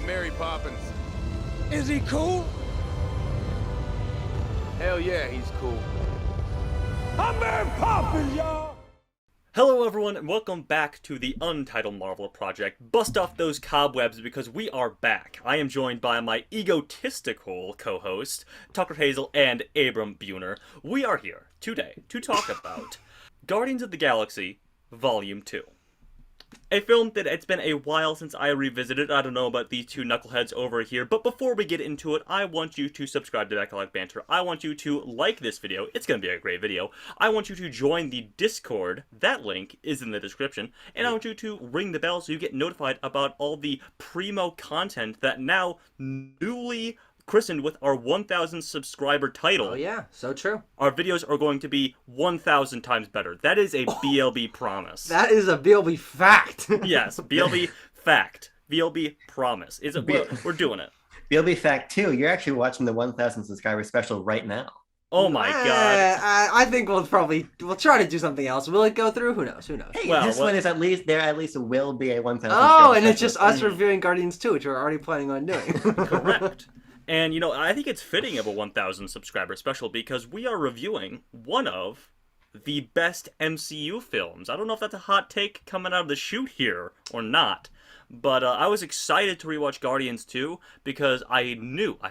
Mary Poppins. Is he cool? Hell yeah, he's cool. I'm Mary Poppins, y'all! Hello everyone, and welcome back to the Untitled Marvel Project. Bust off those cobwebs because we are back. I am joined by my egotistical co-host, Tucker Hazel and Abram Buhner. We are here today to talk about Guardians of the Galaxy Volume 2. A film that it's been a while since I revisited. I don't know about these two knuckleheads over here, but before we get into it, I want you to subscribe to Backlight Banter. I want you to like this video. It's going to be a great video. I want you to join the Discord. That link is in the description. And I want you to ring the bell so you get notified about all the primo content that now newly christened with our 1,000 subscriber title. Oh yeah, so true. Our videos are going to be 1,000 times better. That is a BLB promise. That is a BLB fact. Yes, BLB fact. BLB promise. We're doing it. BLB fact 2, you're actually watching the 1,000 subscriber special right now. Oh my god. I think we'll try to do something else. Will it go through? Who knows? Hey, this one is at least will be a 1,000 Oh, and it's just us reviewing Guardians 2, which we're already planning on doing. Correct. And, I think it's fitting of a 1,000 subscriber special because we are reviewing one of the best MCU films. I don't know if that's a hot take coming out of the chute here or not, but I was excited to rewatch Guardians 2 because I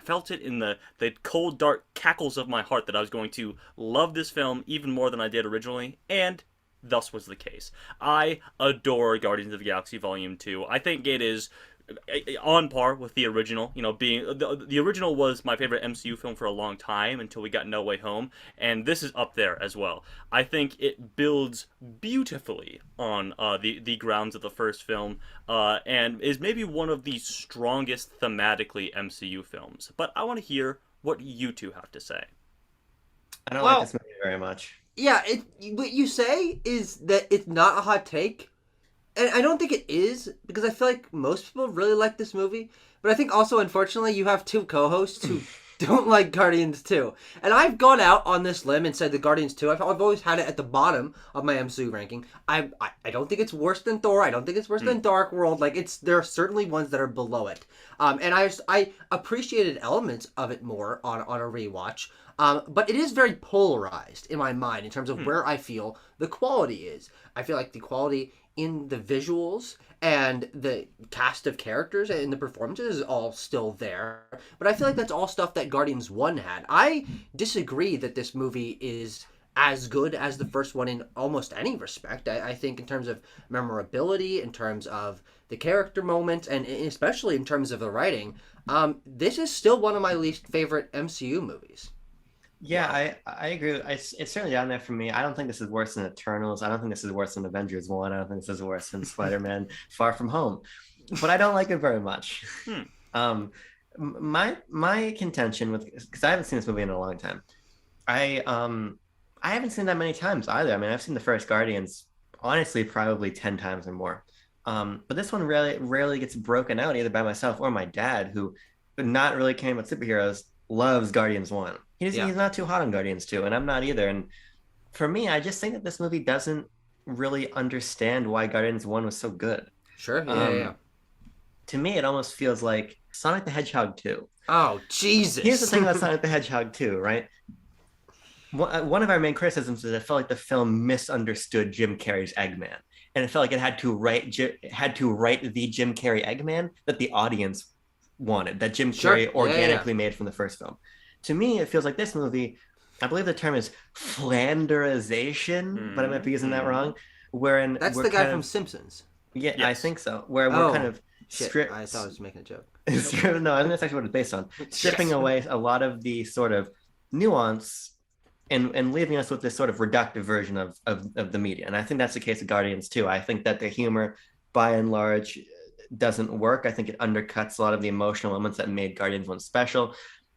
felt it in the cold, dark cackles of my heart that I was going to love this film even more than I did originally, and thus was the case. I adore Guardians of the Galaxy Volume 2. I think it is on par with the original, being the original was my favorite MCU film for a long time until we got No Way Home, and this is up there as well. I think it builds beautifully on the grounds of the first film, and is maybe one of the strongest thematically MCU films. But I want to hear what you two have to say. I don't like this movie very much. Yeah, what you say is that it's not a hot take. And I don't think it is, because I feel like most people really like this movie. But I think also, unfortunately, you have two co-hosts who don't like Guardians 2. And I've gone out on this limb and said the Guardians 2, I've always had it at the bottom of my MCU ranking. I don't think it's worse than Thor. I don't think it's worse than Dark World. There are certainly ones that are below it. And I appreciated elements of it more on a rewatch. But it is very polarized in my mind in terms of where I feel the quality is. I feel like the quality in the visuals and the cast of characters and the performances is all still there. But I feel like that's all stuff that Guardians 1 had. I disagree that this movie is as good as the first one in almost any respect. I think in terms of memorability, in terms of the character moments, and especially in terms of the writing, this is still one of my least favorite MCU movies. Yeah, I agree. It's certainly down there for me. I don't think this is worse than Eternals. I don't think this is worse than Avengers 1. I don't think this is worse than Spider-Man Far From Home. But I don't like it very much. My contention with, because I haven't seen this movie in a long time. I haven't seen that many times either. I mean, I've seen the first Guardians, honestly, probably 10 times or more. But this one rarely gets broken out either by myself or my dad, who not really caring about superheroes, loves Guardians 1. He's not too hot on Guardians 2, and I'm not either. And for me, I just think that this movie doesn't really understand why Guardians 1 was so good. Sure, yeah. To me, it almost feels like Sonic the Hedgehog 2. Oh, Jesus. Here's the thing about Sonic the Hedgehog 2, right? One of our main criticisms is it felt like the film misunderstood Jim Carrey's Eggman. And it felt like it had to write the Jim Carrey Eggman that the audience wanted, that Jim Carrey organically made from the first film. To me, it feels like this movie, I believe the term is Flanderization, but I might be using that wrong. That's the guy from Simpsons. Yeah, yes. I think so. Where we're kind of I thought I was making a joke. No, I think that's actually what it's based on. Stripping away a lot of the sort of nuance and leaving us with this sort of reductive version of the media. And I think that's the case of Guardians too. I think that the humor, by and large, doesn't work. I think it undercuts a lot of the emotional moments that made Guardians 1 special.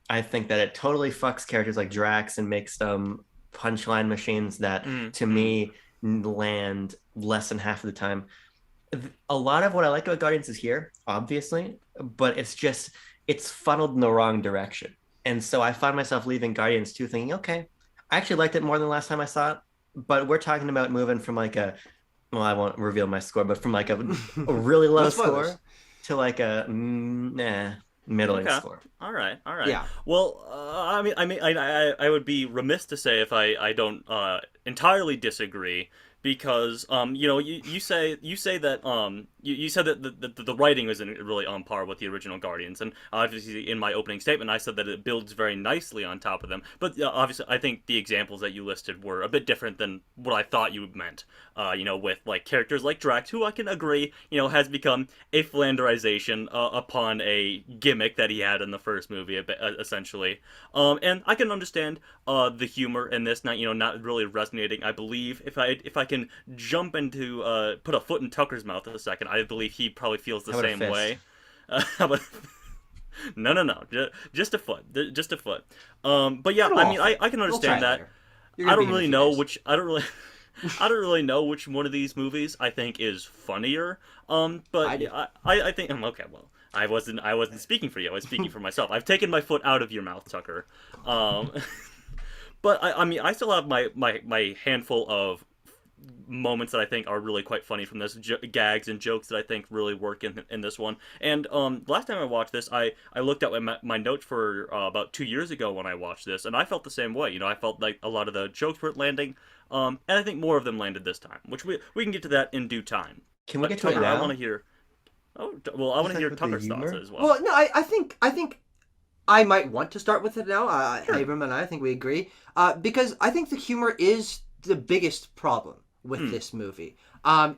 I think that it totally fucks characters like Drax and makes them punchline machines that, to me, land less than half of the time. A lot of what I like about Guardians is here, obviously, but it's funneled in the wrong direction. And so I find myself leaving Guardians 2 thinking, okay, I actually liked it more than the last time I saw it, but we're talking about moving from I won't reveal my score, but from a really low score to like a middling Okay. score. All right. All right. Yeah. Well, I would be remiss to say if I don't entirely disagree because you say that you said that the writing isn't really on par with the original Guardians, and obviously in my opening statement I said that it builds very nicely on top of them. But obviously I think the examples that you listed were a bit different than what I thought you meant. With like characters like Drax, who I can agree, has become a Flanderization upon a gimmick that he had in the first movie, essentially. And I can understand the humor in this, not really resonating. I believe if I can jump into put a foot in Tucker's mouth a second, I believe he probably feels the How about a same fist? way. But no, just a foot, just a foot. But yeah, Little I mean, off. I can We'll understand try it that. later. You're I gonna don't be here really in a few know days. which I don't really I don't really know which one of these movies I think is funnier. But I do. I think okay. Well, I wasn't speaking for you. I was speaking for myself. I've taken my foot out of your mouth, Tucker. Um, but I mean, I still have my handful of moments that I think are really quite funny from this, gags and jokes that I think really work in this one. And last time I watched this, I looked at my notes for about 2 years ago when I watched this, and I felt the same way. I felt like a lot of the jokes weren't landing, and I think more of them landed this time, which we can get to that in due time. Can we But get to it Tucker, I now? want to hear. Oh, well, I want to Just hear like with the Tucker's thoughts humor? as well. Well, no, I think I might want to start with it now. Abram and I think we agree. Because I think the humor is the biggest problem with this movie.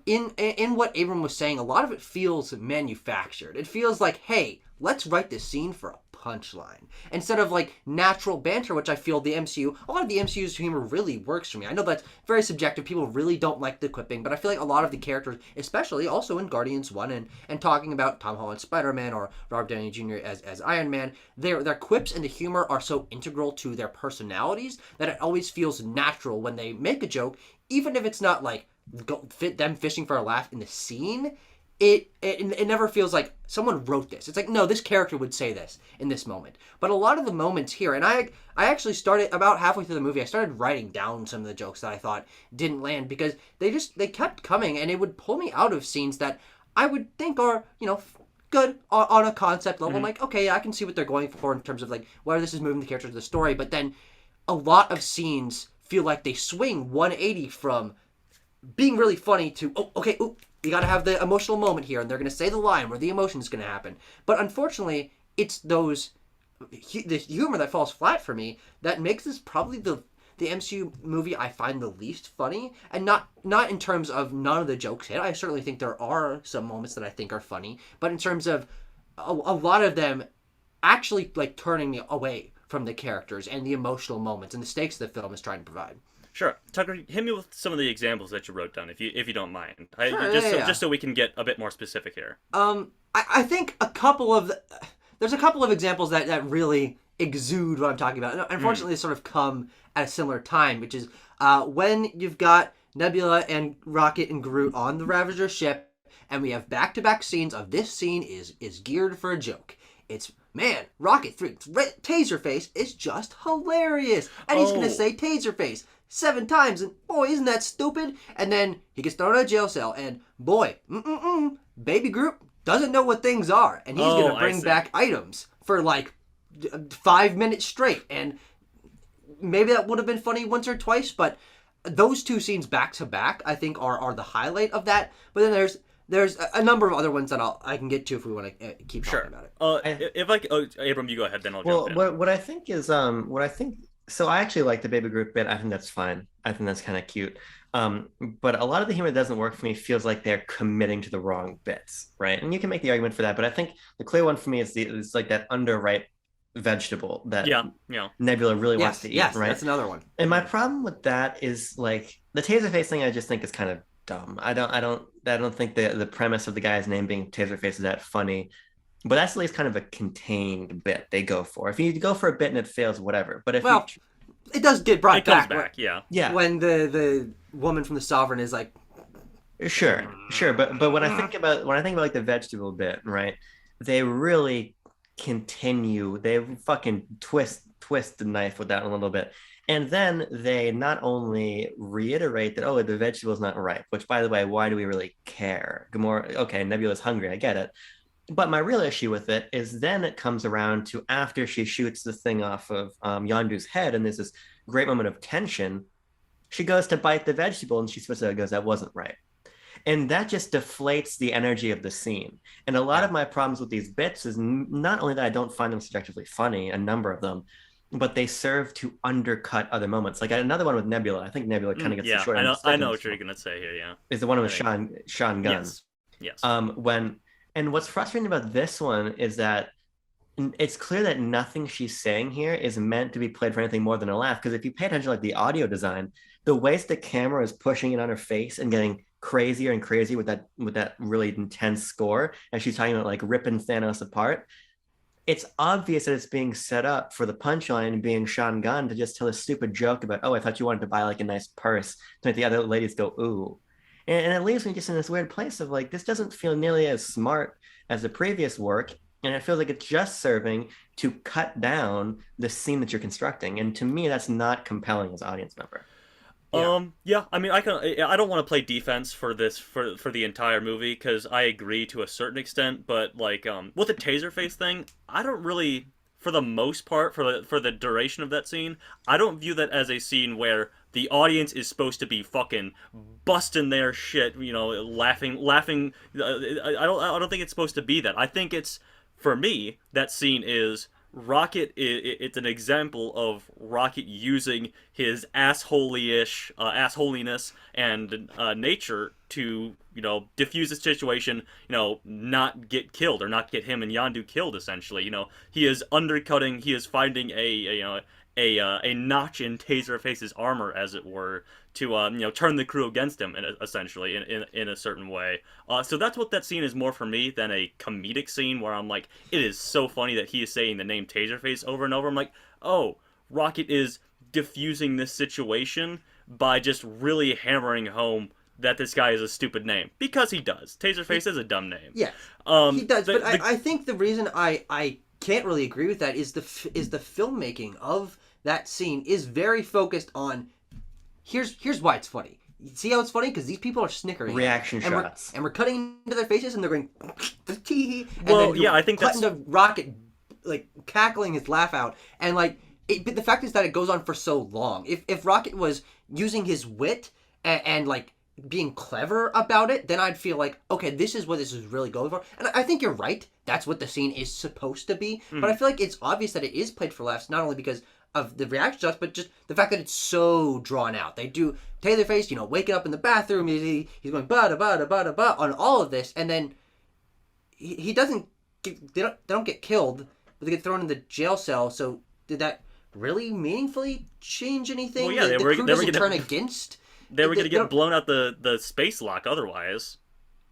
In what Abram was saying, a lot of it feels manufactured. It feels like, hey, let's write this scene for a punchline instead of like natural banter, which I feel a lot of the MCU's humor really works for me. I know that's very subjective. People really don't like the quipping, but I feel like a lot of the characters, especially also in Guardians 1 and talking about Tom Holland Spider-Man or Robert Downey Jr. as Iron Man, their quips and the humor are so integral to their personalities that it always feels natural when they make a joke, even if it's not like them fishing for a laugh in the scene. It never feels like someone wrote this. It's like, no, this character would say this in this moment. But a lot of the moments here, and I actually started about halfway through the movie, I started writing down some of the jokes that I thought didn't land because they kept coming and it would pull me out of scenes that I would think are, good on a concept level. I'm like, okay, yeah, I can see what they're going for in terms of like where this is moving the characters of the story. But then a lot of scenes feel like they swing 180 from being really funny to, oh, okay, ooh, you gotta have the emotional moment here, and they're gonna say the line where the emotion is gonna happen. But unfortunately, it's the humor that falls flat for me that makes this probably the MCU movie I find the least funny, and not in terms of none of the jokes hit. I certainly think there are some moments that I think are funny, but in terms of a lot of them actually like turning me away from the characters and the emotional moments and the stakes the film is trying to provide. Sure, Tucker, hit me with some of the examples that you wrote down, if you don't mind. Sure, Just so we can get a bit more specific here. I think there's a couple of examples that really exude what I'm talking about. Unfortunately, they sort of come at a similar time, which is when you've got Nebula and Rocket and Groot on the Ravager ship, and we have back-to-back scenes of this scene is geared for a joke. It's, man, Rocket 3, Taserface is just hilarious. And he's going to say Taserface 7 times, and boy, isn't that stupid? And then he gets thrown in a jail cell, and boy, Baby Groot doesn't know what things are, and he's going to bring back items for like 5 minutes straight. And maybe that would have been funny once or twice, but those two scenes back to back, I think, are the highlight of that. But then there's a number of other ones that I can get to if we want to keep talking about it. Abram, you go ahead, then I'll Well, jump in. what I think is so I actually like the Baby Groot bit. I think that's fine. I think that's kind of cute. But a lot of the humor that doesn't work for me feels like they're committing to the wrong bits, right? And you can make the argument for that, but I think the clear one for me is like that underripe vegetable that Nebula really wants to eat, yes, right? That's another one. And my problem with that is like the Taserface thing. I just think is kind of dumb. I don't think the premise of the guy's name being Taserface is that funny. But that's at least kind of a contained bit they go for. If you go for a bit and it fails, whatever. But if it does get brought back. Yeah. When the woman from the Sovereign is like, sure. But when I think about like the vegetable bit, right? They really continue. They fucking twist the knife with that a little bit. And then they not only reiterate that, the vegetable is not ripe, which, by the way, why do we really care? Gamora, okay, Nebula's hungry, I get it. But my real issue with it is then it comes around to after she shoots the thing off of Yondu's head, and there's this great moment of tension. She goes to bite the vegetable, and she spits it out and goes, "That wasn't right." And that just deflates the energy of the scene. And a lot of my problems with these bits is not only that I don't find them subjectively funny, a number of them, but they serve to undercut other moments. Like another one with Nebula. I think Nebula kind of gets the short end of the stick I in know this what you're one, gonna say here. Yeah, is the one with I think. Sean Gunn. Yes. When and what's frustrating about this one is that it's clear that nothing she's saying here is meant to be played for anything more than a laugh. Because if you pay attention to like the audio design, the ways the camera is pushing it on her face and getting crazier and crazier with that really intense score, and she's talking about like ripping Thanos apart. It's obvious that it's being set up for the punchline being Sean Gunn to just tell a stupid joke about, oh, I thought you wanted to buy like a nice purse to make the other ladies go, ooh. And it leaves me just in this weird place of like, this doesn't feel nearly as smart as the previous work. And it feels like it's just serving to cut down the scene that you're constructing. And to me, that's not compelling as an audience member. Yeah, I mean, I don't want to play defense for this for the entire movie because I agree to a certain extent, but like with the taser face thing, I don't really, for the most part, for the duration of that scene, I don't view that as a scene where the audience is supposed to be fucking busting their shit, laughing. I don't think it's supposed to be that. I think it's, for me, that scene is Rocket. It's an example of Rocket using his assholiness and nature to diffuse the situation, not get killed or not get him and Yandu killed. Essentially, he is undercutting. He is finding a notch in Taserface's armor, as it were, to turn the crew against him, essentially in a certain way. So that's what that scene is more for me than a comedic scene where I'm like, it is so funny that he is saying the name Taserface over and over. I'm like, oh, Rocket is diffusing this situation by just really hammering home that this guy is a stupid name, because he does. Taserface is a dumb name. Yeah, he does. But I think the reason I can't really agree with that is the filmmaking of that scene is very focused on. Here's why it's funny. You see how it's funny? Because these people are snickering. Reaction shots. And we're cutting into their faces, and they're going, well, yeah, I think cutting to Rocket, like, cackling his laugh out. And, like, but the fact is that it goes on for so long. If Rocket was using his wit and like, being clever about it, then I'd feel like, okay, this is what this is really going for. And I think you're right. That's what the scene is supposed to be. But I feel like it's obvious that it is played for laughs, not only because of the reaction shots, but just the fact that it's so drawn out. They do Taserface, waking up in the bathroom, he's going ba da ba da ba da ba on all of this, and then he doesn't they don't get killed, but they get thrown in the jail cell. So did that really meaningfully change anything? Well, yeah, the crew doesn't turn against. They were going to get blown out the space lock otherwise.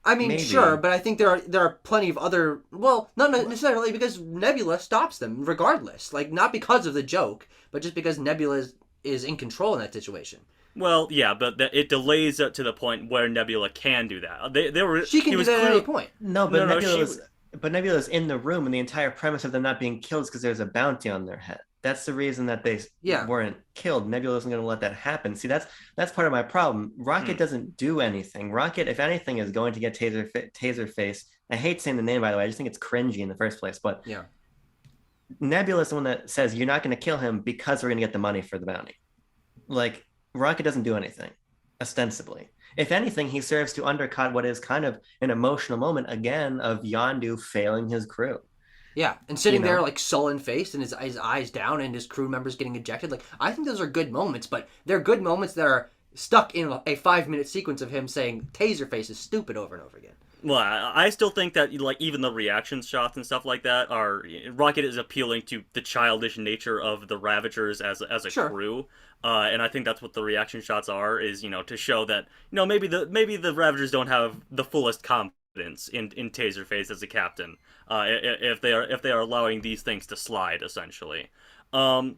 I mean, Maybe. sure, but I think there are plenty of other. Well, not necessarily, because Nebula stops them regardless. Like, not because of the joke, but just because Nebula is in control in that situation. Well, yeah, but it delays it to the point where Nebula can do that. She can do that at any point. No, but Nebula's in the room, and the entire premise of them not being killed is because there's a bounty on their head. That's the reason that they weren't killed. Nebula isn't going to let that happen. See, that's part of my problem. Rocket doesn't do anything. Rocket, if anything, is going to get Taserface. I hate saying the name, by the way. I just think it's cringy in the first place. But yeah, Nebula is the one that says you're not going to kill him because we're going to get the money for the bounty. Like, Rocket doesn't do anything, ostensibly. If anything, he serves to undercut what is kind of an emotional moment, again, of Yondu failing his crew. Yeah, and sitting there like sullen-faced and his eyes down and his crew members getting ejected. Like, I think those are good moments, but they're good moments that are stuck in a 5-minute sequence of him saying Taserface is stupid over and over again. Well, I still think that, like, even the reaction shots and stuff like that are... Rocket is appealing to the childish nature of the Ravagers as a crew. And I think that's what the reaction shots are, is, to show that, maybe the Ravagers don't have the fullest confidence in Taserface as a captain, if they are allowing these things to slide, essentially. But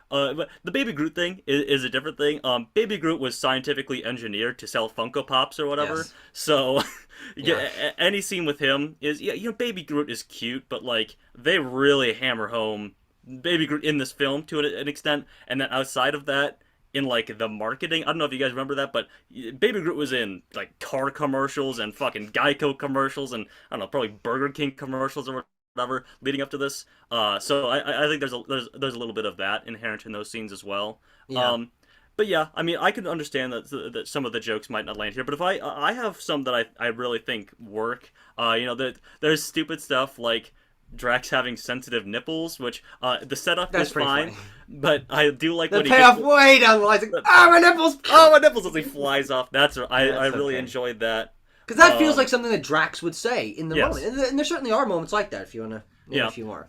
the Baby Groot thing is a different thing. Baby Groot was scientifically engineered to sell Funko Pops or whatever. Yes. So, any scene with him is, Baby Groot is cute, but, like, they really hammer home Baby Groot in this film to an extent, and then outside of that, in like the marketing. I don't know if you guys remember that, but Baby Groot was in like car commercials and fucking Geico commercials and I don't know, probably Burger King commercials or whatever leading up to this. So I think there's a little bit of that inherent in those scenes as well. Yeah. But yeah, I mean, I can understand that some of the jokes might not land here, but if I have some that I really think work. That there's stupid stuff like Drax having sensitive nipples, which the setup That's is pretty fine, funny. but I do like The when he payoff gets, way down the line. It's like, oh, my nipples! oh my nipples as he flies off. I That's really okay. enjoyed that. Because that feels like something that Drax would say in the Yes. moment. And there certainly are moments like that if you want to name Yeah. a few more.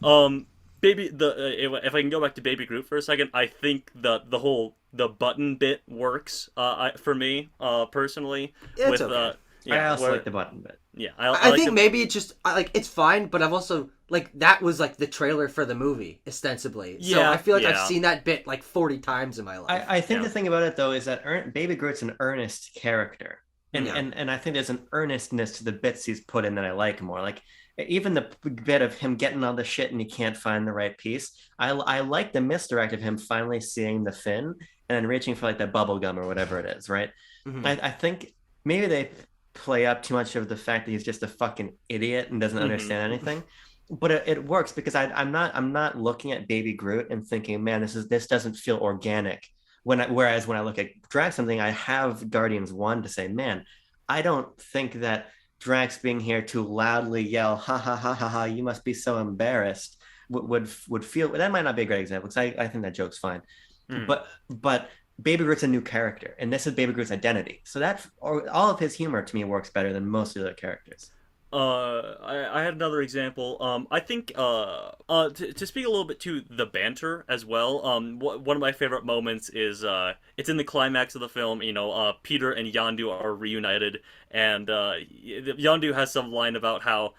If I can go back to Baby Groot for a second, I think the whole button bit works for me personally. It's with okay. I also like the button bit. Yeah, I like think the- maybe it's just like it's fine, but I've also like that was like the trailer for the movie ostensibly. So Yeah, I feel like yeah. I've seen that bit like 40 times in my life. I think Yeah. the thing about it though is that Baby Groot's an earnest character, and, Yeah. and I think there's an earnestness to the bits he's put in that I like more. Like even the bit of him getting all the shit and he can't find the right piece. I like the misdirect of him finally seeing the fin and then reaching for like that bubble gum or whatever it is, right? Mhm. I think maybe they play up too much of the fact that he's just a fucking idiot and doesn't understand anything. But it works because I'm not looking at Baby Groot and thinking, man, this doesn't feel organic. Whereas when I look at Drax something, I have Guardians 1 to say, man, I don't think that Drax being here to loudly yell, ha ha ha ha ha, you must be so embarrassed, would feel that might not be a great example because I think that joke's fine. Mm. But Baby Groot's a new character, and this is Baby Groot's identity. So all of his humor to me works better than most of the other characters. I had another example. I think to speak a little bit to the banter as well. One of my favorite moments is it's in the climax of the film. Peter and Yondu are reunited, and Yondu has some line about how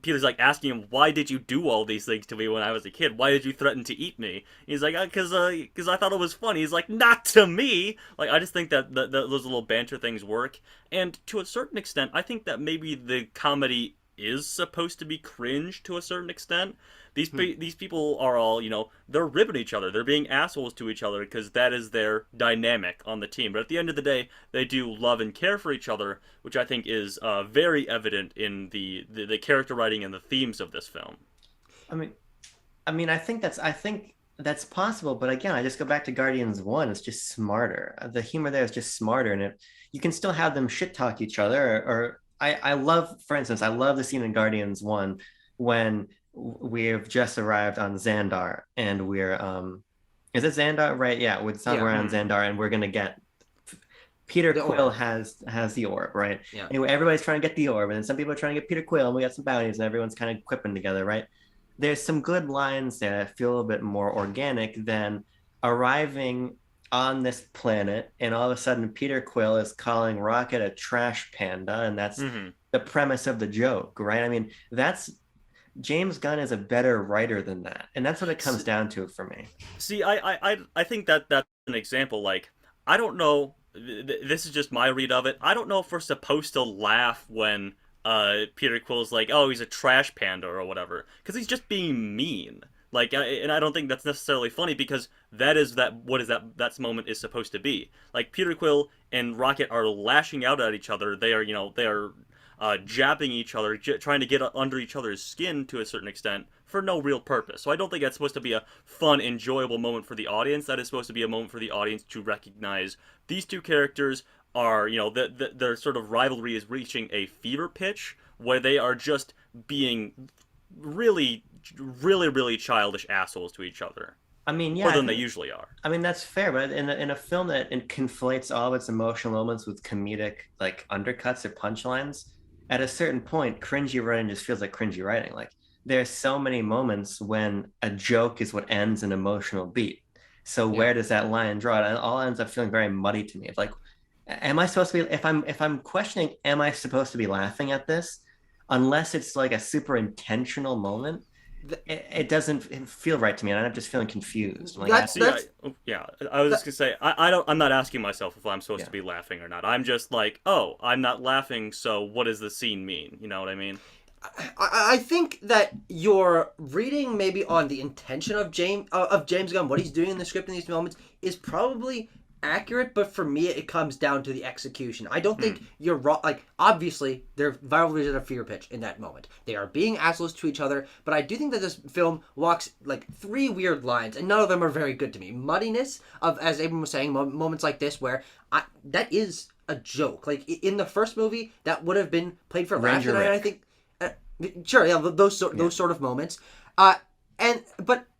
Peter's like asking him, "Why did you do all these things to me when I was a kid? Why did you threaten to eat me?" He's like, "Because I thought it was funny." He's like, "Not to me." Like I just think that those little banter things work. And to a certain extent, I think that maybe the comedy is supposed to be cringe to a certain extent. These people are all, they're ribbing each other. They're being assholes to each other because that is their dynamic on the team. But at the end of the day, they do love and care for each other, which I think is very evident in the character writing and the themes of this film. I think that's possible, but again, I just go back to Guardians 1. It's just smarter. The humor there is just smarter, and you can still have them shit talk each other. Or I love, for instance, I love the scene in Guardians 1 when we've just arrived on Xandar, and we're is it Xandar? Right, yeah, we're somewhere on Xandar, and we're gonna get Peter Quill has the orb, right? Yeah. Anyway, everybody's trying to get the orb, and then some people are trying to get Peter Quill, and we got some bounties, and everyone's kind of quipping together, right? There's some good lines there that feel a bit more organic than arriving on this planet and all of a sudden Peter Quill is calling Rocket a trash panda, and that's the premise of the joke, right? I mean, that's James Gunn is a better writer than that, and that's what it comes down to for me. See, I think that's an example. Like, I don't know. This is just my read of it. I don't know if we're supposed to laugh when Peter Quill's like, "Oh, he's a trash panda" or whatever, because he's just being mean. Like, and I don't think that's necessarily funny because that moment is supposed to be. Like, Peter Quill and Rocket are lashing out at each other. They are jabbing each other, trying to get under each other's skin to a certain extent for no real purpose. So I don't think that's supposed to be a fun, enjoyable moment for the audience. That is supposed to be a moment for the audience to recognize these two characters are, their sort of rivalry is reaching a fever pitch where they are just being really, really, really childish assholes to each other. I mean, yeah, more than they usually are. I mean, that's fair, but in a film that conflates all of its emotional moments with comedic like undercuts or punchlines, at a certain point, cringy writing just feels like cringy writing. Like, there's so many moments when a joke is what ends an emotional beat. So where does that line draw? It all ends up feeling very muddy to me. It's like, am I supposed to be? If I'm questioning, am I supposed to be laughing at this? Unless it's like a super intentional moment, it doesn't feel right to me, and I'm just feeling confused. Like, I was just gonna say, I'm not asking myself if I'm supposed to be laughing or not. I'm just like, oh, I'm not laughing, so what does the scene mean? You know what I mean? I think that you're reading maybe on the intention of James Gunn, what he's doing in the script in these moments is probably accurate, but for me, it comes down to the execution. I don't think you're wrong. Like, obviously, they're viral videos of fever pitch in that moment. They are being assholes to each other, but I do think that this film walks like three weird lines, and none of them are very good to me. Muddiness of, as Abram was saying, moments like this where that is a joke. Like in the first movie, that would have been played for laughs, and I think, sure, yeah, those sort of moments. But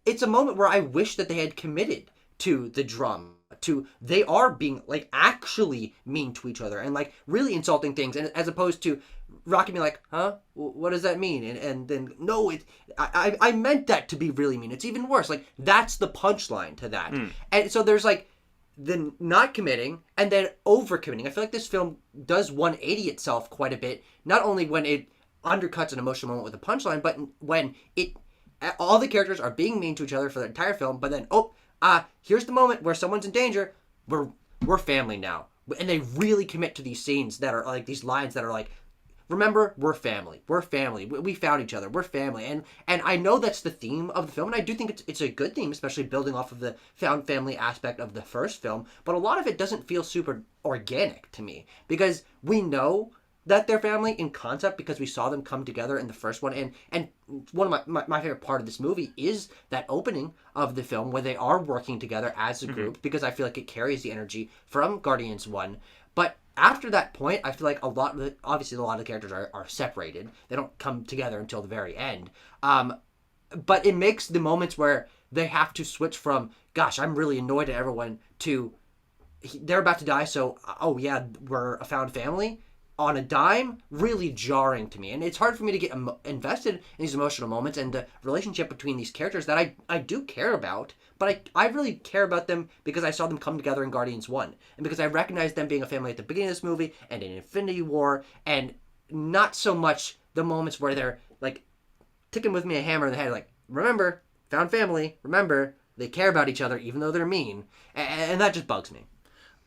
it's a moment where I wish that they had committed to the drum, to they are being like actually mean to each other and like really insulting things, and as opposed to Rocky being like, huh, what does that mean, and then no, I meant that to be really mean. It's even worse. Like that's the punchline to that. And so there's like the not committing and then over committing. I feel like this film does 180 itself quite a bit, not only when it undercuts an emotional moment with a punchline, but when it all the characters are being mean to each other for the entire film, but then here's the moment where someone's in danger. We're family now, and they really commit to these scenes that are like these lines that are like, remember, we're family. We're family. We found each other. We're family. And I know that's the theme of the film, and I do think it's a good theme, especially building off of the found family aspect of the first film. But a lot of it doesn't feel super organic to me because we know that they're family in concept because we saw them come together in the first one. And one of my favorite part of this movie is that opening of the film where they are working together as a group, because I feel like it carries the energy from Guardians 1. But after that point, I feel like obviously a lot of the characters are separated. They don't come together until the very end. But it makes the moments where they have to switch from, gosh, I'm really annoyed at everyone, to they're about to die, so, oh yeah, we're a found family, on a dime, really jarring to me. And it's hard for me to get invested in these emotional moments and the relationship between these characters that I do care about, but I really care about them because I saw them come together in Guardians 1, and because I recognized them being a family at the beginning of this movie and in Infinity War, and not so much the moments where they're like ticking with me a hammer in the head, like, remember, found family, remember, they care about each other even though they're mean, and that just bugs me.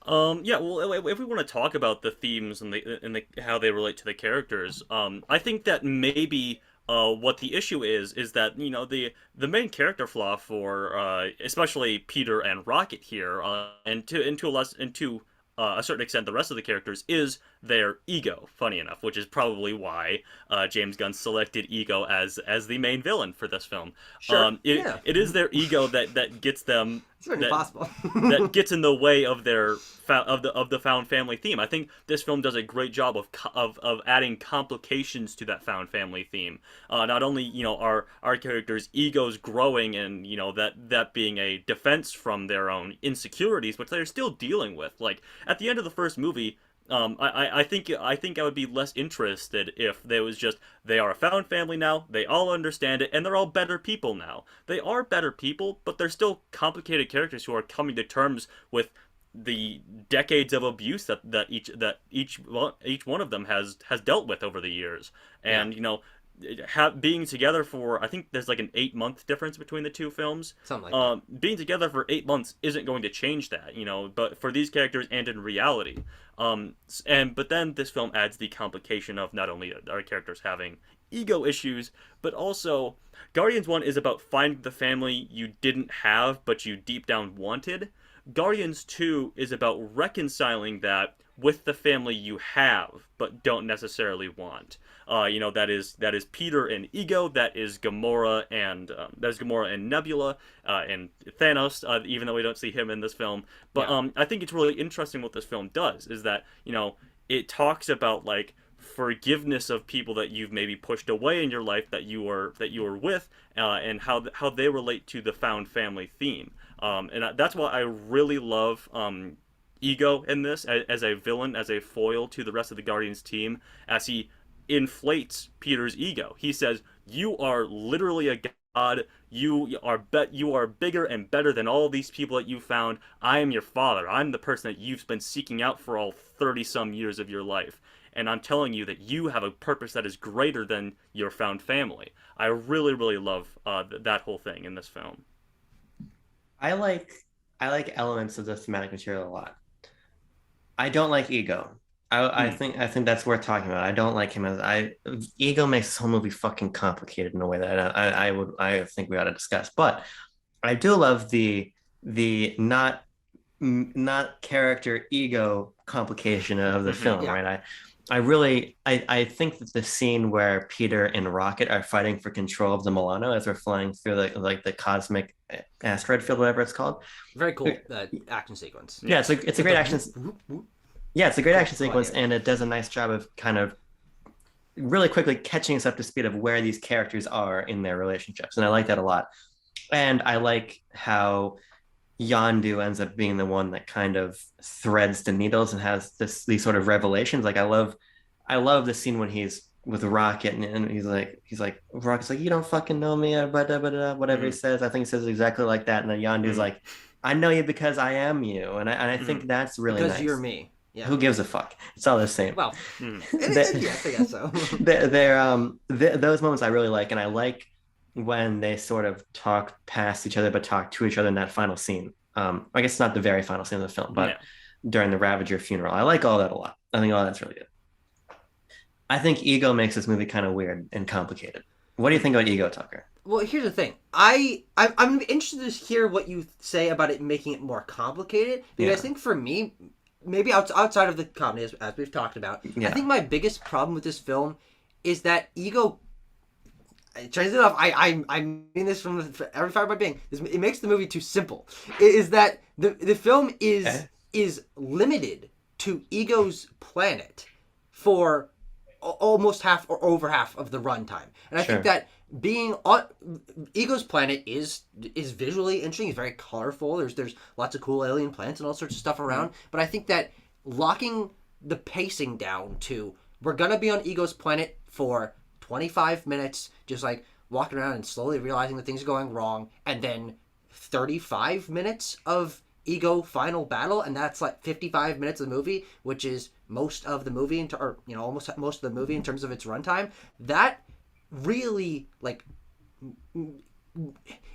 Yeah, well, if we want to talk about the themes and how they relate to the characters, I think that maybe what the issue is that the main character flaw for especially Peter and Rocket here, and to a certain extent the rest of the characters, is their ego. Funny enough, which is probably why James Gunn selected ego as the main villain for this film. Sure. It is their ego that gets them. It's really possible. That gets in the way of their of the found family theme. I think this film does a great job of adding complications to that found family theme. Not only our characters' egos growing and that being a defense from their own insecurities, which they're still dealing with. Like at the end of the first movie, I think I would be less interested if there was just, they are a found family now, they all understand it, and they're all better people now. They are better people, but they're still complicated characters who are coming to terms with the decades of abuse that each one of them has dealt with over the years. And being together for, I think there's like an 8-month difference between the two films. Something like that. Being together for 8 months isn't going to change that, but for these characters and in reality. But then this film adds the complication of not only our characters having ego issues, but also Guardians 1 is about finding the family you didn't have but you deep down wanted. Guardians 2 is about reconciling that with the family you have but don't necessarily want. That is Peter and Ego. That is Gamora and Nebula and Thanos. Even though we don't see him in this film, but I think it's really interesting what this film does is that it talks about like forgiveness of people that you've maybe pushed away in your life that you were with, and how they relate to the found family theme. And that's why I really love Ego in this as a villain, as a foil to the rest of the Guardians team, as he inflates Peter's ego. He says, "You are literally a god. You are bigger and better than all these people that you found. I am your father. I'm the person that you've been seeking out for all 30-some years of your life. And I'm telling you that you have a purpose that is greater than your found family." I really, really love that whole thing in this film. I like elements of the thematic material a lot. I don't like Ego. I think that's worth talking about. I don't like him Ego makes this whole movie fucking complicated in a way that I think we ought to discuss. But I do love the not not character ego complication of the film, Yeah. right? I think that the scene where Peter and Rocket are fighting for control of the Milano as they're flying through the cosmic asteroid field, whatever it's called. Very cool action sequence. Yeah, it's a great action. Yeah, it's a great action Cool sequence, idea. and it does a nice job of kind of really quickly catching us up to speed of where these characters are in their relationships, and I like that a lot. And I like how Yondu ends up being the one that kind of threads the needles and has these sort of revelations. Like I love the scene when he's with Rocket and he's like Rocket's like, you don't fucking know me, whatever he says. I think he says exactly like that, and then Yondu's like, I know you because I am you, and I think that's really Because nice. you're me. Yeah. Who gives a fuck? It's all the same. Well, yes, I guess so. Those moments I really like, and I like when they sort of talk past each other but talk to each other in that final scene. I guess it's not the very final scene of the film, but during the Ravager funeral. I like all that a lot. I think all that's really good. I think ego makes this movie kind of weird and complicated. What do you think about ego, Tucker? Well, here's the thing. I'm interested to hear what you say about it making it more complicated, because I think for me, maybe outside of the comedy, as we've talked about, I think my biggest problem with this film is that ego. Turns it off. I mean this from every fiber of my being. It makes the movie too simple. Is that the film is limited to Ego's planet for almost half or over half of the runtime, and I think that being on Ego's planet is visually interesting. It's very colorful. There's lots of cool alien plants and all sorts of stuff around. But I think that locking the pacing down to we're gonna be on Ego's planet for 25 minutes, just like walking around and slowly realizing that things are going wrong, and then 35 minutes of Ego final battle, and that's like 55 minutes of the movie, which is most of the movie, or almost most of the movie in terms of its runtime. That really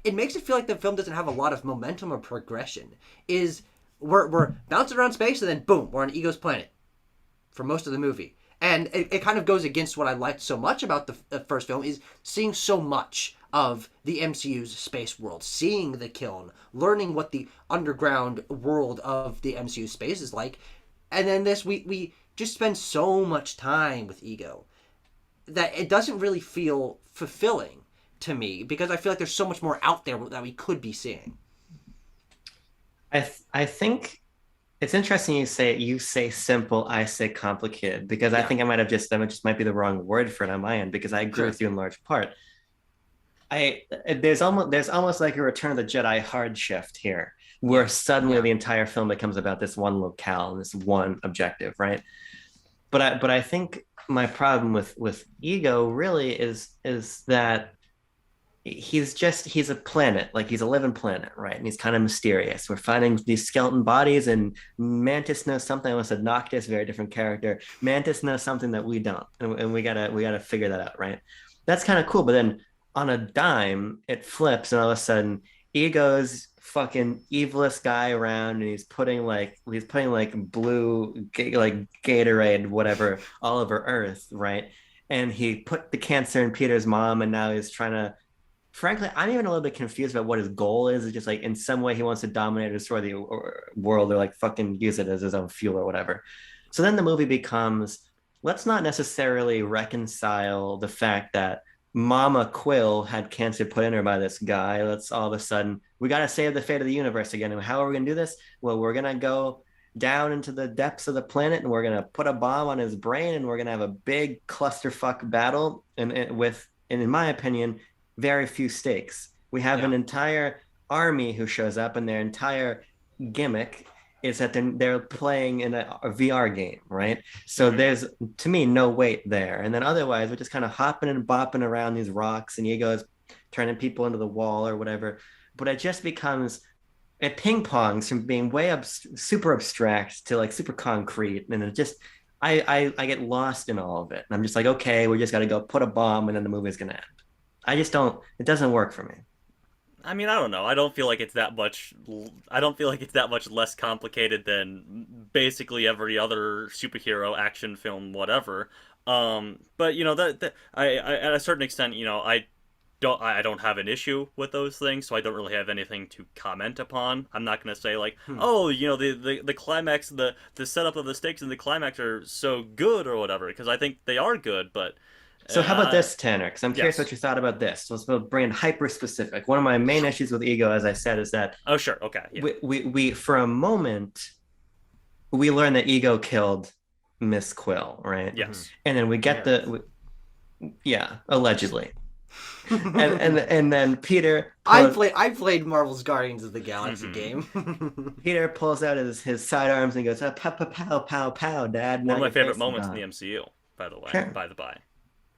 it makes it feel like the film doesn't have a lot of momentum or progression. We're bouncing around space, and then boom, we're on Ego's planet for most of the movie. And it kind of goes against what I liked so much about the first film, is seeing so much of the MCU's space world, seeing the kiln, learning what the underground world of the MCU space is like. And then we just spend so much time with Ego that it doesn't really feel fulfilling to me, because I feel like there's so much more out there that we could be seeing. I think it's interesting you say simple, I say complicated, because I think that just might be the wrong word for it on my end, because I agree with you in large part. There's almost like a Return of the Jedi hard shift here, where suddenly the entire film becomes about this one locale and this one objective, right? But I think my problem with Ego really is that he's a planet, like he's a living planet, right? And he's kind of mysterious. We're finding these skeleton bodies, and Mantis knows something. I almost said Noctis, very different character. Mantis knows something that we don't, and we gotta figure that out, right? That's kind of cool. But then on a dime, it flips, and all of a sudden, Ego's fucking evilest guy around, and he's putting like blue like Gatorade, whatever, all over Earth, right? And he put the cancer in Peter's mom, and now he's trying to. Frankly, I'm even a little bit confused about what his goal is. It's just like in some way he wants to dominate or destroy the world, or like fucking use it as his own fuel or whatever. So then the movie becomes, let's not necessarily reconcile the fact that Mama Quill had cancer put in her by this guy. Let's all of a sudden, we got to save the fate of the universe again. And how are we going to do this? Well, we're going to go down into the depths of the planet, and we're going to put a bomb on his brain, and we're going to have a big clusterfuck battle. And in my opinion, very few stakes. We have an entire army who shows up, and their entire gimmick is that they're playing in a VR game, right? So there's, to me, no weight there. And then otherwise, we're just kind of hopping and bopping around these rocks, and Ego's turning people into the wall or whatever. But it just becomes, it ping pongs from being super abstract to like super concrete, and it just, I get lost in all of it. And I'm just like, okay, we just got to go put a bomb, and then the movie's gonna end. It doesn't work for me. I mean, I don't know. I don't feel like it's that much less complicated than basically every other superhero action film, whatever. But that I at a certain extent, I don't have an issue with those things, so I don't really have anything to comment upon. I'm not gonna say like, oh, the climax, the setup of the stakes and the climax are so good or whatever, because I think they are good, but So how about this, Tanner? Because I'm curious yes. what you thought about this. So let's bring it hyper specific. One of my main issues with Ego, as I said, is that Oh, sure, okay, yeah. we for a moment we learn that Ego killed Miss Quill, right? Yes. And then we get yeah, allegedly. and then Peter I played Marvel's Guardians of the Galaxy Mhm. game. Peter pulls out his sidearms and he goes, pow, pow, pow, pow, pow, Dad. One Now of my your favorite face is moments in gone. the MCU, by the way, Sure. by the by.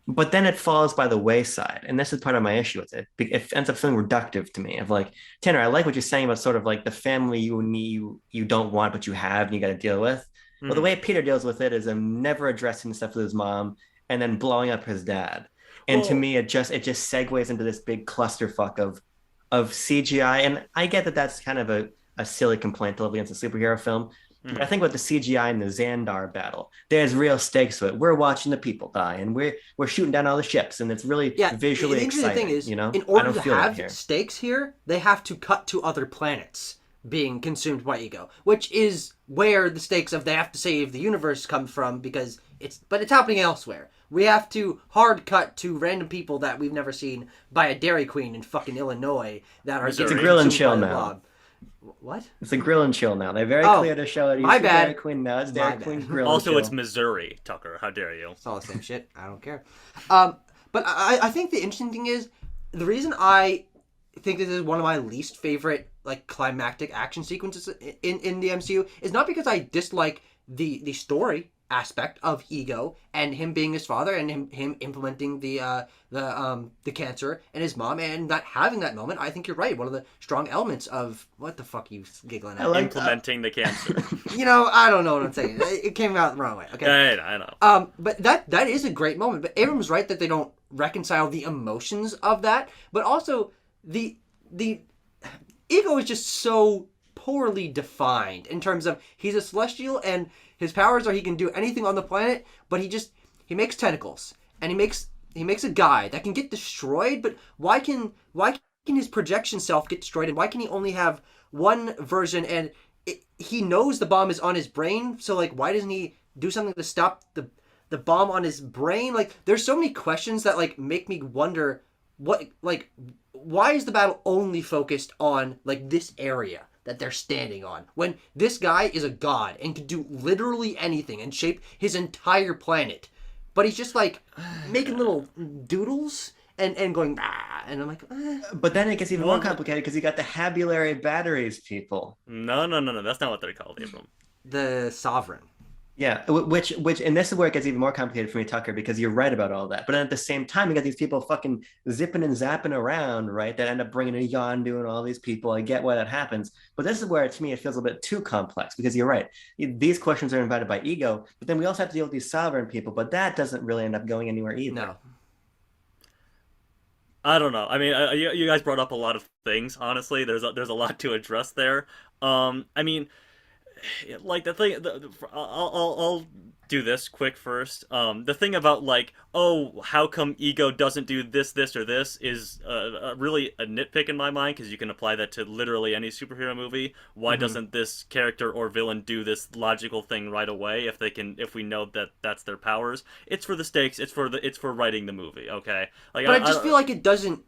But then it falls by the wayside, and this is part of my issue with it. It ends up feeling reductive to me. Of like, Tanner, I like what you're saying about sort of like the family you don't want but you have and you got to deal with. Well, the Mhm. way Peter deals with it is him never addressing stuff with his mom and then blowing up his dad. And to Well, me, it just segues into this big clusterfuck of CGI. And I get that that's kind of a silly complaint to level against a superhero film. But I mhm. think with the CGI and the Xandar battle, there's real stakes to it. We're watching the people die, and we're shooting down all the ships, and it's really Yeah, visually the interesting exciting. thing is, You know, in I order don't to feel that have here. stakes here, they have to cut to other planets being consumed by Ego, which is where the stakes of they have to save the universe come from because it's happening elsewhere. We have to hard cut to random people that we've never seen by a Dairy Queen in fucking Illinois that are Missouri. getting It's a grill and consumed chill by the now. blob. What? It's a grill and chill now. They're very Oh, clear to show it. You my see Dairy bad. Queen now. It's My Dairy Queen bad. grill Also, and it's chill. Missouri, Tucker. How dare you? It's all the same shit. I don't care. But I think the interesting thing is the reason I think this is one of my least favorite like climactic action sequences in the MCU is not because I dislike the story aspect of Ego and him being his father and him implementing the cancer and his mom and not having that moment. I think you're right. One of the strong elements of what the fuck are you giggling I at? like Implementing the cancer. You know, I don't know what I'm saying. It came out the wrong way. Okay. I know. But that is a great moment. But Abram's right that they don't reconcile the emotions of that, but also the Ego is just so poorly defined in terms of he's a celestial and his powers are he can do anything on the planet, but he makes tentacles and he makes a guy that can get destroyed. But why can his projection self get destroyed, and why can he only have one version? And he knows the bomb is on his brain, so like why doesn't he do something to stop the bomb on his brain? Like there's so many questions that like make me wonder what like why is the battle only focused on like this area that they're standing on when this guy is a god and can do literally anything and shape his entire planet, but he's just like making little doodles and going and I'm like But then it gets even more complicated because you got the habulary batteries people. No. That's not what they're called, Abram. the sovereign. Yeah, which, and this is where it gets even more complicated for me, Tucker, because you're right about all that. But then at the same time, you got these people fucking zipping and zapping around, right? That end up bringing in Yondu and all these people. I get why that happens, but this is where, to me, it feels a bit too complex because you're right. These questions are invited by Ego, but then we also have to deal with these sovereign people. But that doesn't really end up going anywhere either. No. I don't know. I mean, you guys brought up a lot of things. Honestly, there's a lot to address there. I mean, like the thing, I'll do this quick first. The thing about like, oh, how come Ego doesn't do this, or this is really a nitpick in my mind because you can apply that to literally any superhero movie. Why doesn't this character or villain do this logical thing right away if we know that that's their powers? It's for the stakes. It's for writing the movie. Okay, like But I just feel like it doesn't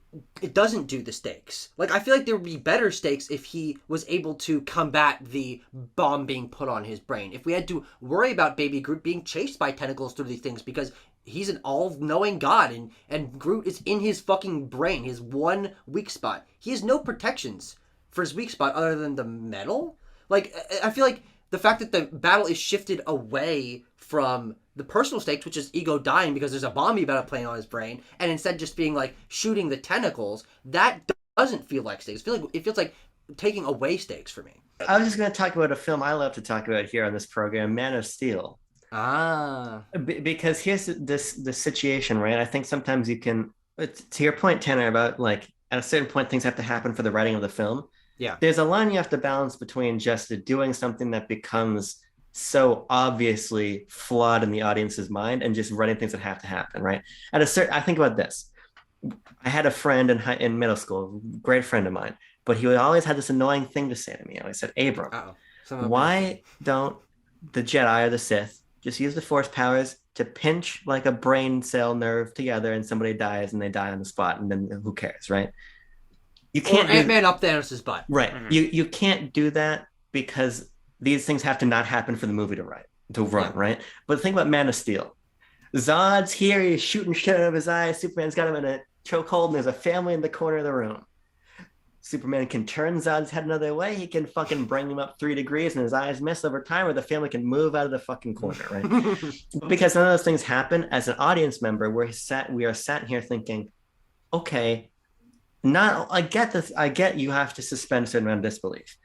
do the stakes. Like I feel like there would be better stakes if he was able to combat the bomb being put on his brain. If we had to worry about Baby Groot being chased by tentacles through these things because he's an all-knowing god and Groot is in his fucking brain, his one weak spot. He has no protections for his weak spot other than the metal. Like I feel like the fact that the battle is shifted away from the personal stakes, which is Ego dying because there's a bomb about to play on his brain, and instead just being like shooting the tentacles, that doesn't feel like stakes. It feels like taking away stakes for me. I was just going to talk about a film I love to talk about here on this program, Man of Steel. Because here's the situation, right? I think sometimes you can, to your point, Tanner, about like at a certain point things have to happen for the writing of the film. Yeah. There's a line you have to balance between just doing something that becomes so obviously flawed in the audience's mind and just writing things that have to happen, right? I think about this. I had a friend in middle school, great friend of mine, but he always had this annoying thing to say to me. He always said, Abram, Uh-oh. Some of my why don't the Jedi or the Sith just use the Force powers to pinch like a brain cell nerve together and somebody dies and they die on the spot and then who cares, right? You Or can't do Ant-Man up Thanos' butt. right. Mhm. You can't do that because these things have to not happen for the movie to run, Yeah. right? But think about Man of Steel. Zod's here, he's shooting shit out of his eyes. Superman's got him in a chokehold, and there's a family in the corner of the room. Superman can turn Zod's head another way. He can fucking bring him up 3 degrees, and his eyes miss over time, or the family can move out of the fucking corner, right? Because none of those things happen. As an audience member, we are sat here thinking, okay, not I get this. I get you have to suspend a certain amount of disbelief,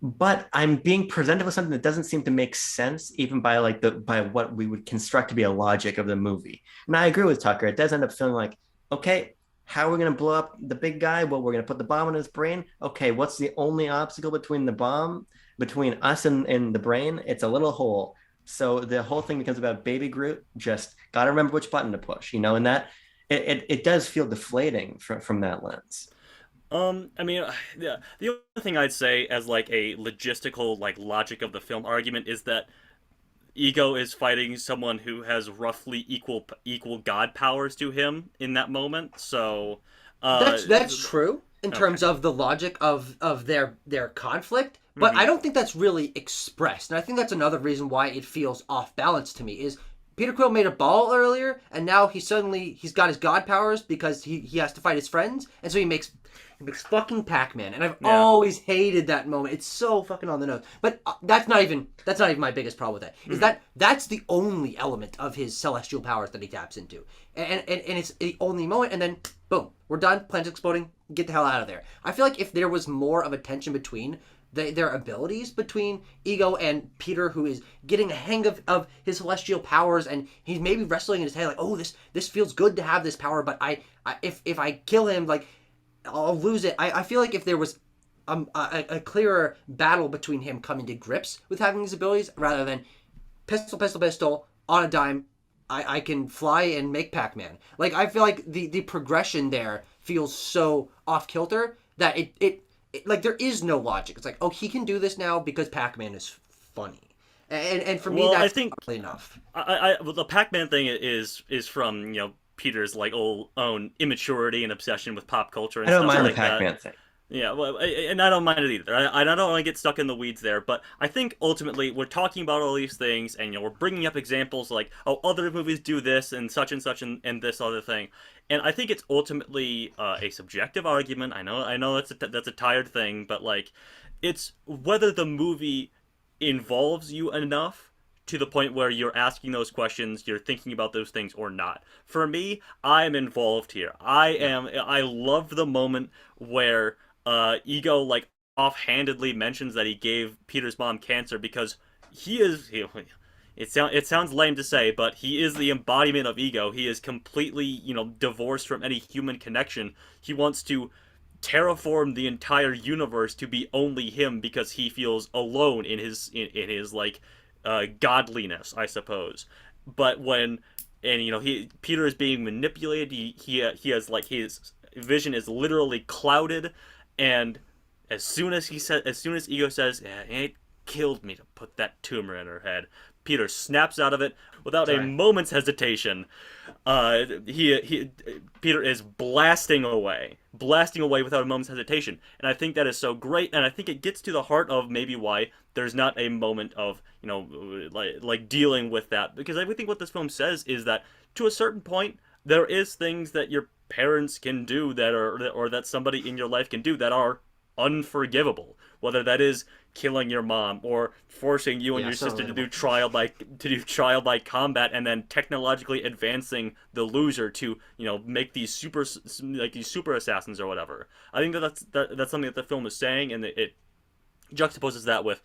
but I'm being presented with something that doesn't seem to make sense, even by by what we would construct to be a logic of the movie. And I agree with Tucker. It does end up feeling like, okay, how are we going to blow up the big guy? Well, we're going to put the bomb in his brain. Okay, what's the only obstacle between the bomb, between us and the brain? It's a little hole. So the whole thing becomes about Baby Groot. Just got to remember which button to push, and that it does feel deflating from that lens. I mean, yeah, the only thing I'd say as like a logistical, like logic of the film argument is that Ego is fighting someone who has roughly equal god powers to him in that moment. So, That's true in okay. terms of the logic of their conflict, but I don't think that's really expressed. And I think that's another reason why it feels off balance to me is Peter Quill made a ball earlier, and now he's got his god powers because he has to fight his friends, and so he makes fucking Pac-Man, and I've Yeah. always hated that moment. It's so fucking on the nose. But that's not even my biggest problem with that. Is that's the only element of his celestial powers that he taps into, and it's the only moment. And then boom, we're done. Planet's exploding. Get the hell out of there. I feel like if there was more of a tension between their abilities between Ego and Peter, who is getting a hang of his celestial powers, and he's maybe wrestling in his head like, oh, this feels good to have this power, but if I kill him, like, I'll lose it. I feel like if there was a clearer battle between him coming to grips with having these abilities, rather than pistol on a dime, I can fly and make Pac-Man. Like, I feel like the progression there feels so off kilter that it like there is no logic. It's like, oh, he can do this now because Pac-Man is funny, and for me Well, that's I think probably enough. well, the Pac-Man thing is from Peter's like own immaturity and obsession with pop culture and I don't stuff mind the like that. Pac-Man thing. Yeah, well, and I don't mind it either. I don't want to get stuck in the weeds there, but I think ultimately we're talking about all these things, and we're bringing up examples like, oh, other movies do this and such and this other thing, and I think it's ultimately a subjective argument. I know that's a tired thing, but like, it's whether the movie involves you enough to the point where you're asking those questions, you're thinking about those things or not. For me, I'm involved here. I love the moment where Ego like offhandedly mentions that he gave Peter's mom cancer because it sounds lame to say, but he is the embodiment of Ego. He is completely, divorced from any human connection. He wants to terraform the entire universe to be only him because he feels alone in his like godliness, I suppose. But when Peter is being manipulated, he has like his vision is literally clouded, and as soon as Ego says, yeah, it killed me to put that tumor in her head, Peter snaps out of it without a moment's hesitation. Peter is blasting away without a moment's hesitation, and I think that is so great, and I think it gets to the heart of maybe why there's not a moment of like dealing with that, because I think what this film says is that to a certain point there is things that your parents can do or that somebody in your life can do that are unforgivable, whether that is killing your mom or forcing you and your sister to do trial by combat and then technologically advancing the loser to make these super assassins or whatever. I think that's something that the film is saying, and it juxtaposes that with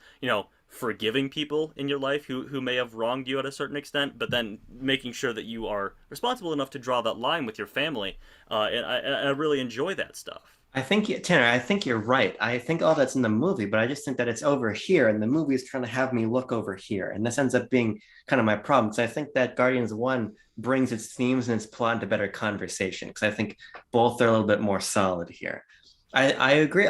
forgiving people in your life who may have wronged you at a certain extent, but then making sure that you are responsible enough to draw that line with your family. And I really enjoy that stuff. Tanner, I think you're right. I think all that's in the movie, but I just think that it's over here, and the movie is trying to have me look over here, and this ends up being kind of my problem. So I think that Guardians One brings its themes and its plot into better conversation because I think both are a little bit more solid here. I agree.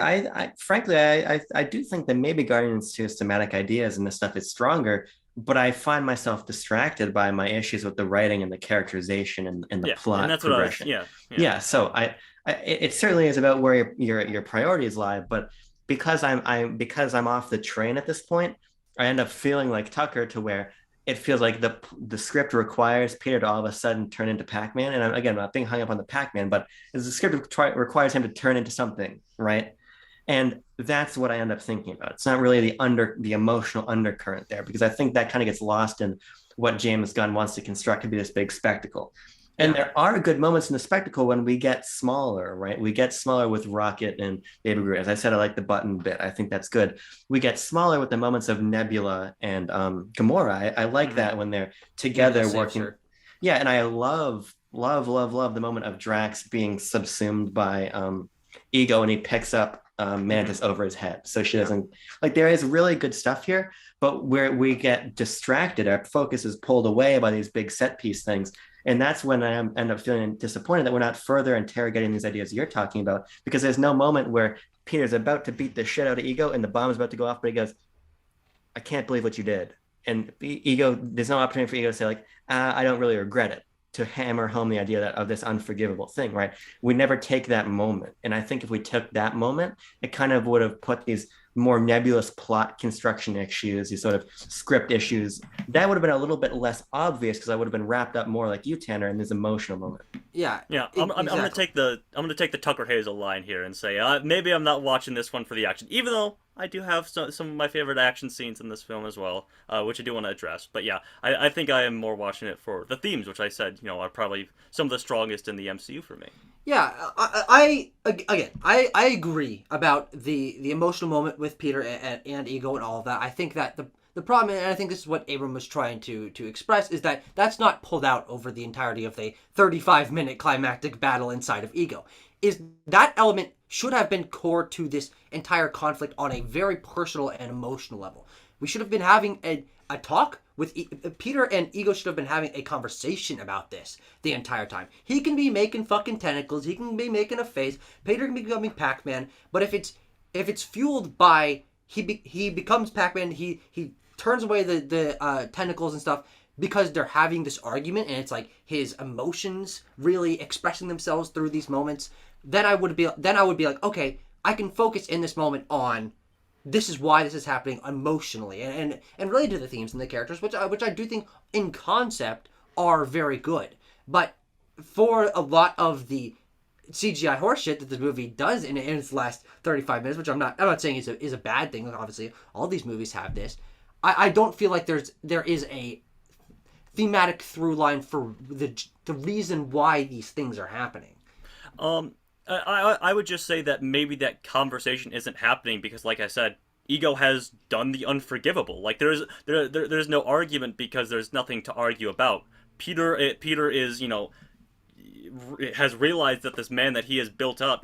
Frankly, I do think that maybe Guardians Two's thematic ideas and this stuff is stronger, but I find myself distracted by my issues with the writing and the characterization and the Yeah, and plot that's what I was. progression. Yeah, yeah. Yeah, so it certainly is about where your priorities lie, but because I'm off the train at this point, I end up feeling like Tucker to where it feels like the script requires Peter to all of a sudden turn into Pac-Man. And I'm not being hung up on the Pac-Man, but the script requires him to turn into something, right? And that's what I end up thinking about. It's not really the emotional undercurrent there, because I think that kind of gets lost in what James Gunn wants to construct to be this big spectacle. And there are good moments in the spectacle when we get smaller, right? We get smaller with Rocket and Baby Groot. As I said, I like the button bit. I think that's good. We get smaller with the moments of Nebula and Gamora. I like that when they're together working. Sure. Yeah, and I love the moment of Drax being subsumed by Ego, and he picks up Mantis over his head, so she doesn't like. There is really good stuff here, but where we get distracted, our focus is pulled away by these big set piece things. And that's when I end up feeling disappointed that we're not further interrogating these ideas you're talking about, because there's no moment where Peter's about to beat the shit out of Ego and the bomb is about to go off, but he goes, I can't believe what you did. And Ego, there's no opportunity for Ego to say, like, I don't really regret it, to hammer home the idea of this unforgivable thing, right? We never take that moment. And I think if we took that moment, it kind of would have put these more nebulous plot construction issues, these sort of script issues, that would have been a little bit less obvious, because I would have been wrapped up more like you, Tanner, in this emotional moment. Yeah. I'm gonna take the Tucker Hazel line here and say maybe I'm not watching this one for the action, even though I do have some of my favorite action scenes in this film as well, which I do want to address. But yeah, I think I am more watching it for the themes, which I said are probably some of the strongest in the MCU for me. Yeah, I agree about the emotional moment with Peter and Ego and all of that. I think that the problem, and I think this is what Abram was trying to express, is that that's not pulled out over the entirety of the 35-minute climactic battle inside of Ego. Is that element should have been core to this entire conflict on a very personal and emotional level. We should have been having a talk with Peter, and Ego should have been having a conversation about this the entire time. He can be making fucking tentacles, he can be making a face, Peter can be becoming Pac-Man, but if it's fueled by he becomes Pac-Man, he turns away the tentacles and stuff because they're having this argument, and it's like his emotions really expressing themselves through these moments, then I would be like, okay, I can focus in this moment on this is why this is happening emotionally, and related to the themes and the characters, which I do think in concept are very good. But for a lot of the CGI horseshit that the movie does in its last 35 minutes, which I'm not saying is a bad thing. Obviously, all these movies have this. I don't feel like there is a thematic through line for the reason why these things are happening. I would just say that maybe that conversation isn't happening because, like I said, Ego has done the unforgivable. Like there's no argument because there's nothing to argue about. Peter is has realized that this man that he has built up,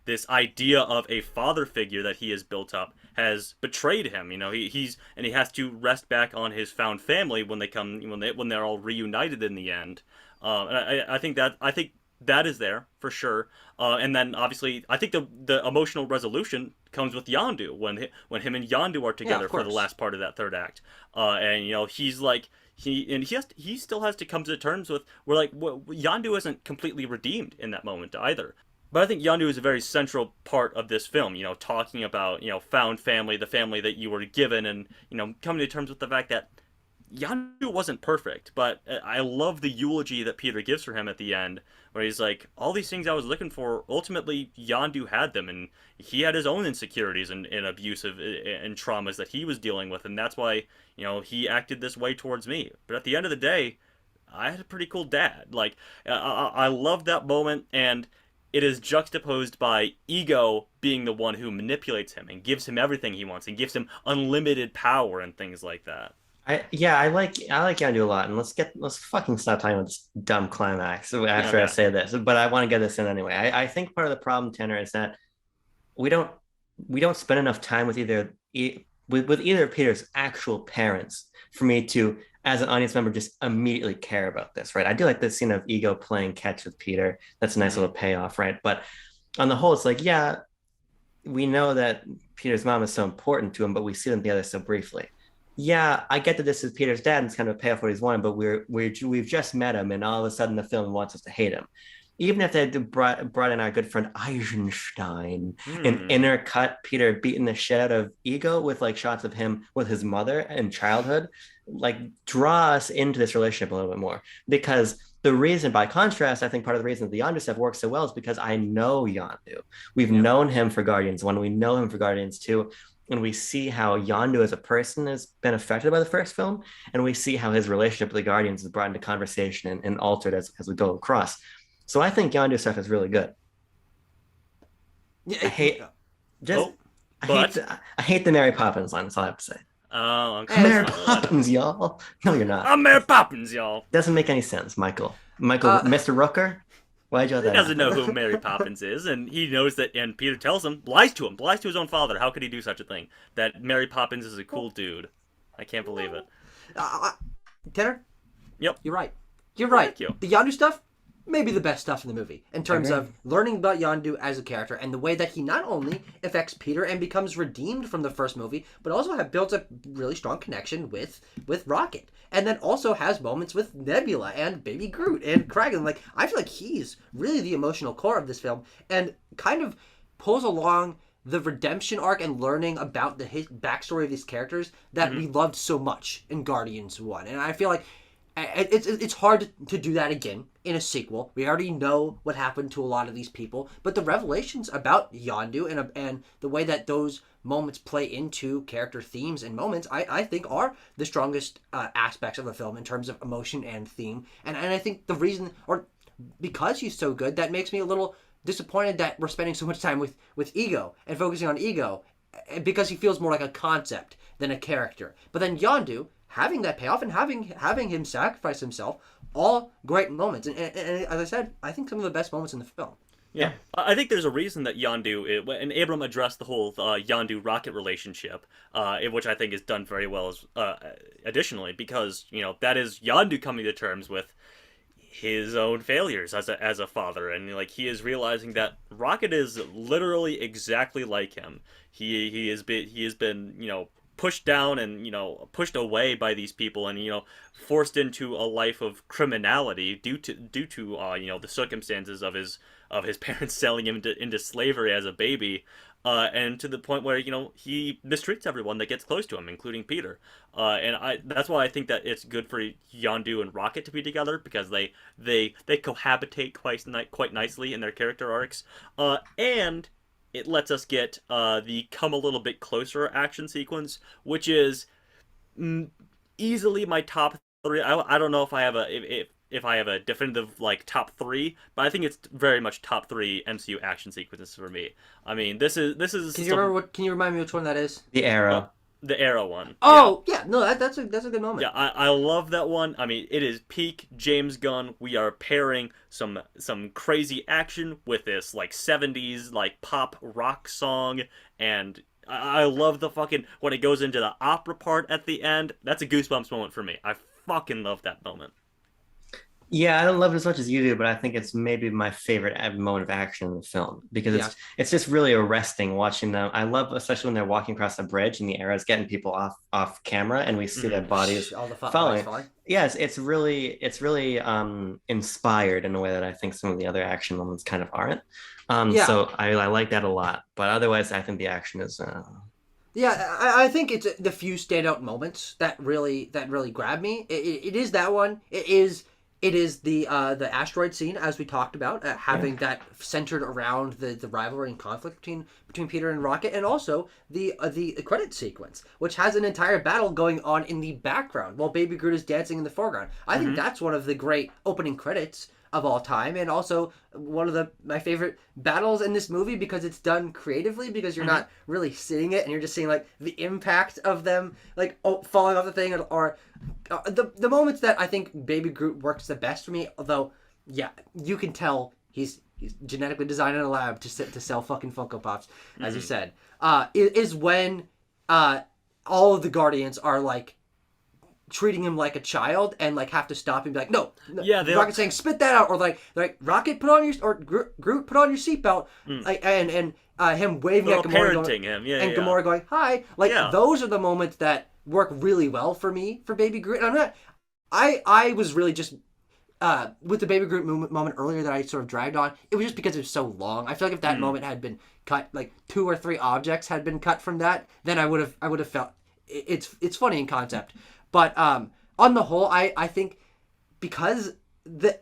this idea of a father figure that he has built up, has betrayed him. He has to rest back on his found family when they're all reunited in the end. And I think that is there for sure. And then obviously I think the emotional resolution comes with Yondu when him and Yondu are together for the last part of that third act. And he's like. He still has to come to terms with Yondu isn't completely redeemed in that moment either. But I think Yondu is a very central part of this film, talking about, found family, the family that you were given, and, coming to terms with the fact that Yondu wasn't perfect, but I love the eulogy that Peter gives for him at the end, where he's like, all these things I was looking for, ultimately Yondu had them, and he had his own insecurities and abusive and traumas that he was dealing with, and that's why, he acted this way towards me. But at the end of the day, I had a pretty cool dad. Like, I love that moment, and it is juxtaposed by Ego being the one who manipulates him and gives him everything he wants and gives him unlimited power and things like that. I like Yondu a lot, and let's fucking stop talking about this dumb climax after I say this. But I want to get this in anyway. I think part of the problem, Tanner, is that we don't spend enough time with with either of Peter's actual parents for me to, as an audience member, just immediately care about this, right? I do like the scene of Ego playing catch with Peter. That's a nice little payoff, right? But on the whole, it's like, yeah, we know that Peter's mom is so important to him, but we see them together so briefly. Yeah, I get that this is Peter's dad and it's kind of a payoff what he's wanted, but we've just met him, and all of a sudden the film wants us to hate him. Even if they had brought in our good friend Eisenstein and intercut Peter beating the shit out of Ego with like shots of him with his mother in childhood, like draw us into this relationship a little bit more. Because the reason, by contrast, I think part of the reason the Yondu stuff works so well is because I know Yondu. We've known him for Guardians 1, we know him for Guardians 2, and we see how Yondu as a person has been affected by the first film, and we see how his relationship with the Guardians is brought into conversation and altered as we go across. So I think Yondu stuff is really good. Yeah, I hate just Oh, I but- hate the Mary Poppins line. That's all I have to say. Oh, I'm Mary Poppins, y'all. No, you're not. I'm Mary Poppins, y'all. Doesn't make any sense, Michael. Mr. Rooker. Why'd you let He that doesn't happen? know who Mary Poppins is, and he knows that. And Peter tells him, lies to his own father. How could he do such a thing? That Mary Poppins is a cool dude. I can't believe it. Tanner? Yep. You're right. You're right. Thank you. The Yondu stuff, maybe the best stuff in the movie in terms of learning about Yondu as a character and the way that he not only affects Peter and becomes redeemed from the first movie, but also have built a really strong connection with Rocket, and then also has moments with Nebula and Baby Groot and Kragan. Like, I feel like he's really the emotional core of this film and kind of pulls along the redemption arc and learning about the backstory of these characters that we loved so much in Guardians 1. And I feel like it's hard to do that again in a sequel. We already know what happened to a lot of these people, but the revelations about Yondu and the way that those moments play into character themes and moments, I think are the strongest aspects of the film in terms of emotion and theme. And I think the reason, or because he's so good, that makes me a little disappointed that we're spending so much time with Ego and focusing on Ego, because he feels more like a concept than a character. But then Yondu, having that payoff and having him sacrifice himself, all great moments. And as I said, I think some of the best moments in the film. Yeah, I think there's a reason that Yondu, and Abram addressed the whole Yondu-Rocket relationship, which I think is done very well additionally, because, that is Yondu coming to terms with his own failures as a father, and like he is realizing that Rocket is literally exactly like him. He has been pushed down and pushed away by these people, and forced into a life of criminality due to the circumstances of his parents selling him into slavery as a baby, and to the point where he mistreats everyone that gets close to him, including Peter. And that's why I think that it's good for Yondu and Rocket to be together, because they cohabitate quite nicely in their character arcs, and it lets us get the come a little bit closer action sequence, which is easily my top 3. I don't know if I have if I have a definitive top 3, but I think it's very much top 3 MCU action sequences for me. I mean, this is. Can you remind me which one that is? The Arrow. The Arrow one. Oh yeah, no, that's a good moment. Yeah, I love that one. I mean, it is peak James Gunn. We are pairing some crazy action with this 70s pop rock song, and I love the fucking when it goes into the opera part at the end. That's a Goosebumps moment for me. I fucking love that moment. Yeah, I don't love it as much as you do, but I think it's maybe my favorite moment of action in the film, because it's just really arresting watching them. I love, especially when they're walking across the bridge and the arrow's getting people off camera, and we see their bodies all the falling. falling. Yes, it's really inspired in a way that I think some of the other action moments kind of aren't. So I like that a lot, but otherwise I think the action is. Yeah, I think it's the few standout moments that really grab me. It is that one. It is the asteroid scene, as we talked about, having that centered around the rivalry and conflict between Peter and Rocket, and also the credit sequence, which has an entire battle going on in the background while Baby Groot is dancing in the foreground. I think that's one of the great opening credits of all time, and also one of my favorite battles in this movie, because it's done creatively, because you're not really seeing it and you're just seeing the impact of them falling off the thing, or the moments that I think Baby Groot works the best for me. Although you can tell he's he's genetically designed in a lab to sell fucking Funko Pops, as you said, is when all of the Guardians are like treating him like a child and like have to stop him and be like, no, Yeah, Rocket's saying spit that out, or like Rocket put on your, or Groot put on your seatbelt, like, and him waving They're at Gamora, parenting him, yeah, and yeah. Gamora going hi, like Yeah. those are the moments that work really well for me for Baby Groot. And I'm not, I was really just with the Baby Groot moment earlier that I sort of dragged on. It was just because it was so long. I feel like if that moment had been cut, like 2 or 3 objects had been cut from that, then I would have felt it's funny in concept. But on the whole, I think because the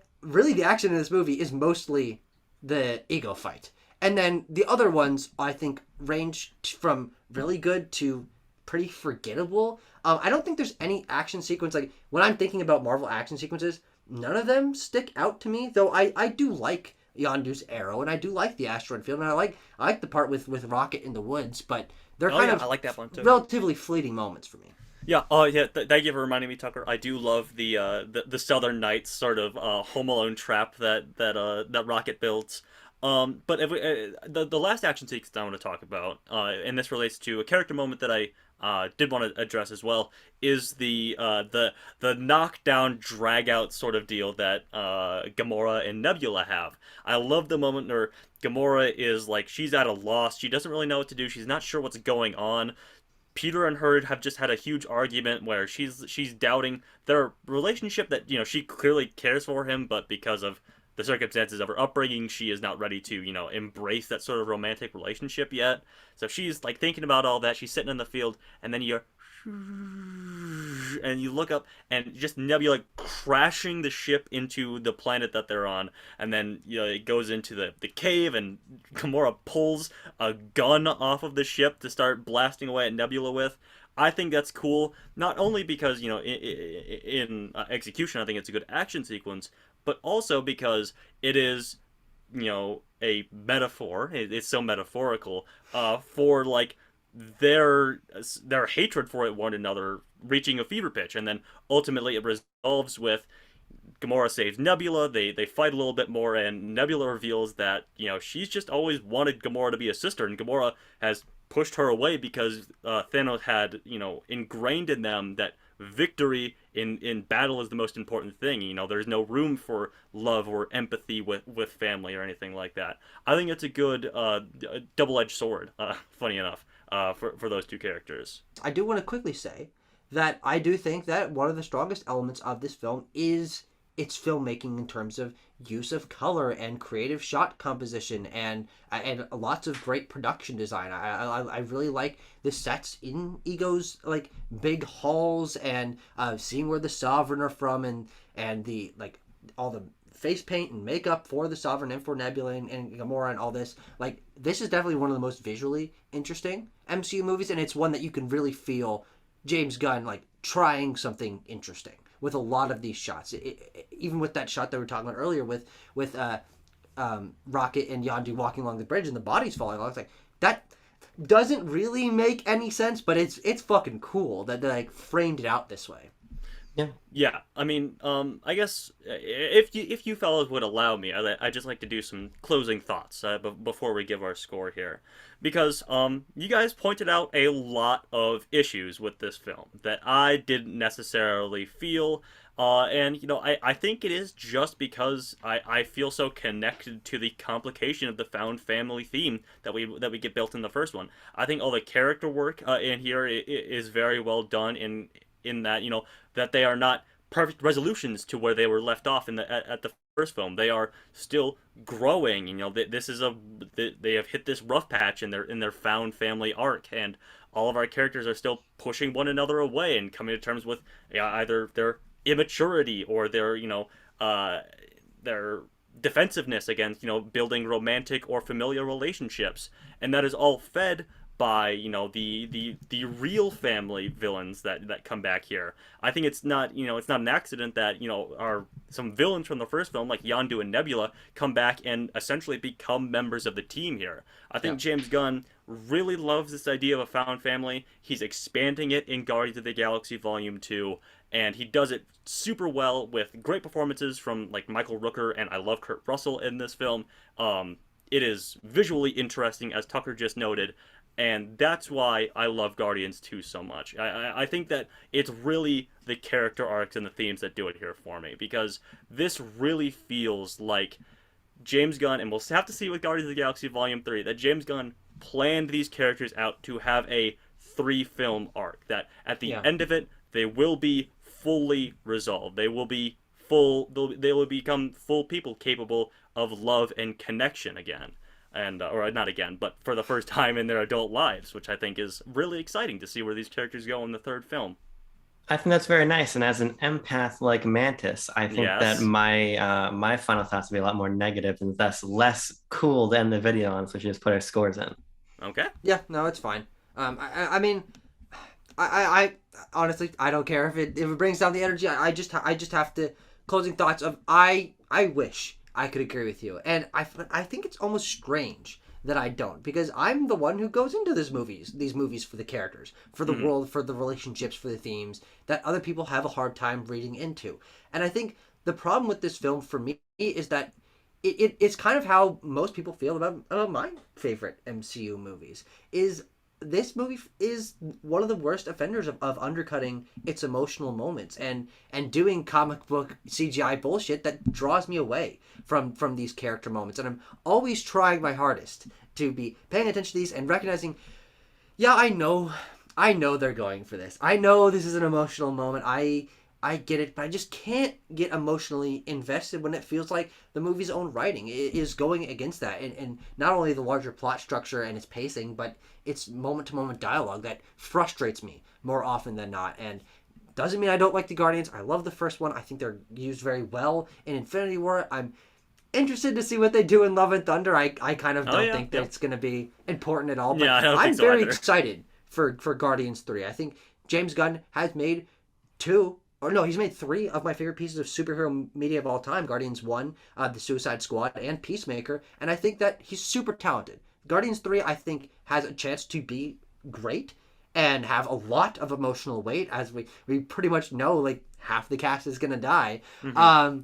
action in this movie is mostly the ego fight. And then the other ones, I think, range from really good to pretty forgettable. I don't think there's any action sequence, like, when I'm thinking about Marvel action sequences, none of them stick out to me, though I do like Yondu's arrow, and I do like the asteroid field, and I like the part with Rocket in the woods, but they're kind of I like that one too. relatively fleeting moments for me. Yeah. Oh, yeah. Thank you for reminding me, Tucker. I do love the Southern Nights sort of Home Alone trap that Rocket builds. But if we, the last action sequence I want to talk about, and this relates to a character moment that I did want to address as well, is the knockdown drag out sort of deal that Gamora and Nebula have. I love the moment where Gamora is like, she's at a loss. She doesn't really know what to do. She's not sure what's going on. Peter and her have just had a huge argument where she's doubting their relationship, that, you know, she clearly cares for him, but because of the circumstances of her upbringing, she is not ready to, you know, embrace that sort of romantic relationship yet. So she's like thinking about all that. She's sitting in the field, and then and you look up, and just Nebula crashing the ship into the planet that they're on, and then, you know, it goes into the cave, and Gamora pulls a gun off of the ship to start blasting away at Nebula with. I think that's cool, not only because, you know, in execution, I think it's a good action sequence, but also because it is, you know, a metaphor. It's so metaphorical for like their hatred for one another reaching a fever pitch, and then ultimately it resolves with Gamora saves Nebula. They fight a little bit more, and Nebula reveals that, you know, she's just always wanted Gamora to be a sister, and Gamora has pushed her away because Thanos had, you know, ingrained in them that victory in battle is the most important thing. You know, there's no room for love or empathy with family or anything like that. I think it's a good double-edged sword, funny enough, for those two characters. I do want to quickly say that I do think that one of the strongest elements of this film is its filmmaking in terms of use of color and creative shot composition and lots of great production design. I really like the sets in Ego's like big halls, and seeing where the Sovereign are from, and the like all the face paint and makeup for the Sovereign and for Nebula and Gamora and all this. Like, this is definitely one of the most visually interesting MCU movies, and it's one that you can really feel James Gunn like trying something interesting with a lot of these shots. Even with that shot that we were talking about earlier with Rocket and Yondu walking along the bridge and the bodies falling off, like, that doesn't really make any sense, but it's fucking cool that they like framed it out this way. Yeah. I mean, I guess if you fellows would allow me, I'd just like to do some closing thoughts before we give our score here, because you guys pointed out a lot of issues with this film that I didn't necessarily feel, and, you know, I think it is just because I feel so connected to the complication of the found family theme that we get built in the first one. I think all the character work in here is very well done in that, you know, that they are not perfect resolutions to where they were left off at the first film. They are still growing. You know, this is they have hit this rough patch in their found family arc, and all of our characters are still pushing one another away and coming to terms with, either their immaturity or their, you know, their defensiveness against, you know, building romantic or familial relationships, and that is all fed by, you know, the real family villains that come back here. I think it's not, you know, it's not an accident that, you know, our some villains from the first film like Yondu and Nebula come back and essentially become members of the team here. I think James Gunn really loves this idea of a found family. He's expanding it in Guardians of the Galaxy Volume 2, and he does it super well with great performances from like Michael Rooker, and I love Kurt Russell in this film. It is visually interesting, as Tucker just noted, and that's why I love Guardians 2 so much. I think that it's really the character arcs and the themes that do it here for me, because this really feels like James Gunn, and we'll have to see with Guardians of the Galaxy Volume 3, that James Gunn planned these characters out to have a 3-film arc, that at the end of it, they will be fully resolved. They will be they will become full people capable of love and connection again. And or not again, but for the first time in their adult lives, which I think is really exciting to see where these characters go in the 3rd film. I think that's very nice. And as an empath like Mantis, I think that my final thoughts would be a lot more negative and thus less cool than the video on, so we should just put our scores in. Okay. Yeah, no, it's fine. I mean, I honestly, I don't care if it brings down the energy. I just have to closing thoughts of I wish I could agree with you, and I think it's almost strange that I don't, because I'm the one who goes into these movies for the characters, for the world, for the relationships, for the themes that other people have a hard time reading into. And I think the problem with this film for me is that it's kind of how most people feel about my favorite MCU movies. Is this movie is one of the worst offenders of undercutting its emotional moments and doing comic book CGI bullshit that draws me away from these character moments. And I'm always trying my hardest to be paying attention to these and recognizing, yeah, I know they're going for this. I know this is an emotional moment. I get it, but I just can't get emotionally invested when it feels like the movie's own writing is going against that. And not only the larger plot structure and its pacing, but its moment-to-moment dialogue that frustrates me more often than not. And doesn't mean I don't like the Guardians. I love the first one. I think they're used very well in Infinity War. I'm interested to see what they do in Love and Thunder. I kind of don't think that it's going to be important at all. But I'm very excited for Guardians 3. I think James Gunn has made he's made 3 of my favorite pieces of superhero media of all time. Guardians 1, The Suicide Squad, and Peacemaker. And I think that he's super talented. Guardians 3, I think, has a chance to be great and have a lot of emotional weight, as we pretty much know, like, half the cast is going to die. Mm-hmm.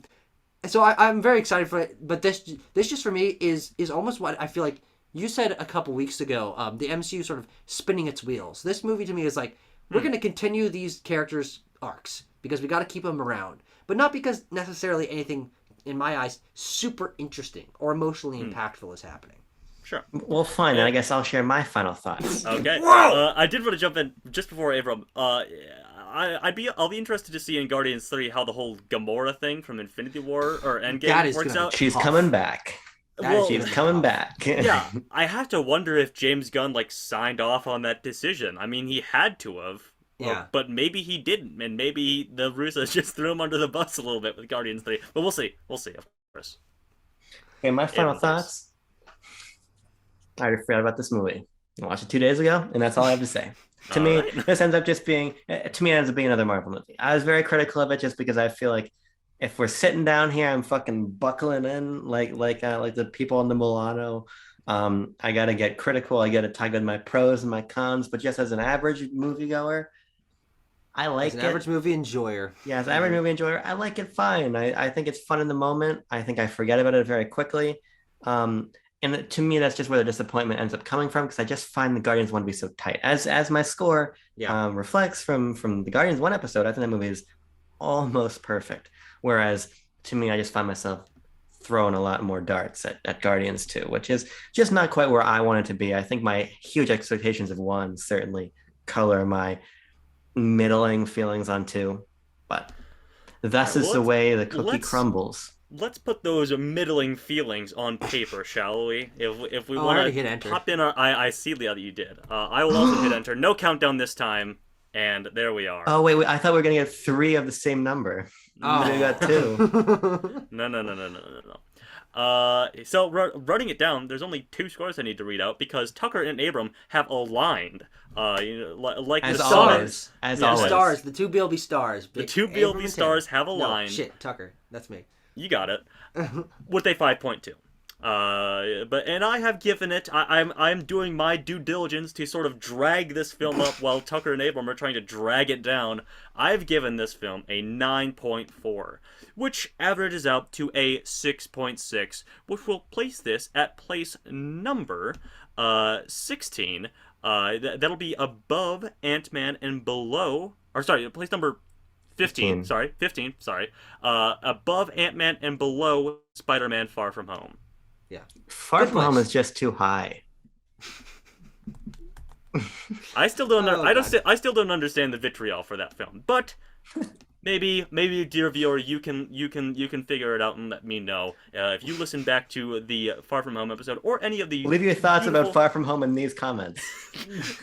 So I'm very excited for it. But this just for me is almost what I feel like you said a couple weeks ago, the MCU sort of spinning its wheels. This movie to me is like, we're going to continue these characters' arcs, because we got to keep them around, but not because necessarily anything, in my eyes, super interesting or emotionally impactful is happening. Sure. Well, fine. I guess I'll share my final thoughts. Okay. I did want to jump in just before Abram. I'll be interested to see in Guardians 3 how the whole Gamora thing from Infinity War or Endgame works out. She's coming back. She's coming back. Yeah, I have to wonder if James Gunn signed off on that decision. I mean, he had to have. Yeah. But maybe he didn't, and maybe the Russos just threw him under the bus a little bit with Guardians 3. But we'll see. We'll see, of course. Okay, my final thoughts. I already forgot about this movie. I watched it 2 days ago, and that's all I have to say. To me, this ends up just being, another Marvel movie. I was very critical of it just because I feel like if we're sitting down here, I'm fucking buckling in like the people in the Milano. I got to get critical. I got to talk about my pros and my cons, but just as an average moviegoer, I like it. As an average movie enjoyer. Yeah, as an average movie enjoyer, I like it fine. I think it's fun in the moment. I think I forget about it very quickly. And to me, that's just where the disappointment ends up coming from, because I just find the Guardians 1 to be so tight. As my score reflects from the Guardians 1 episode, I think that movie is almost perfect. Whereas to me, I just find myself throwing a lot more darts at Guardians 2, which is just not quite where I want it to be. I think my huge expectations of 1 certainly color my middling feelings on 2, but thus is the way the cookie crumbles. Let's put those middling feelings on paper, shall we? If we want to pop in I see that you did. I will also hit enter. No countdown this time, and there we are. Oh wait, I thought we were gonna get 3 of the same number. Oh, we got 2. No. So running it down, there's only 2 scores I need to read out because Tucker and Abram have aligned. Like As the always. stars. As Yeah, always. Stars, the 2 BLB stars. The 2 Abram BLB and stars Tim. have No, aligned. shit, Tucker. That's me. You got it. With a 5.2. And I have given it. I'm doing my due diligence to sort of drag this film up while Tucker and Abram are trying to drag it down. I've given this film a 9.4, which averages out to a 6.6, which will place this at place number 16. That'll be above Ant-Man and below. Or sorry, place number 15. Sorry, 15. Sorry, above Ant-Man and below Spider-Man: Far From Home. Yeah. Far Good From Home place. is just too high. I still don't. Oh, I don't. God. I still don't understand the vitriol for that film. But maybe, dear viewer, you can figure it out and let me know if you listen back to the Far From Home episode or any of the Leave your thoughts about beautiful- Far From Home in these comments.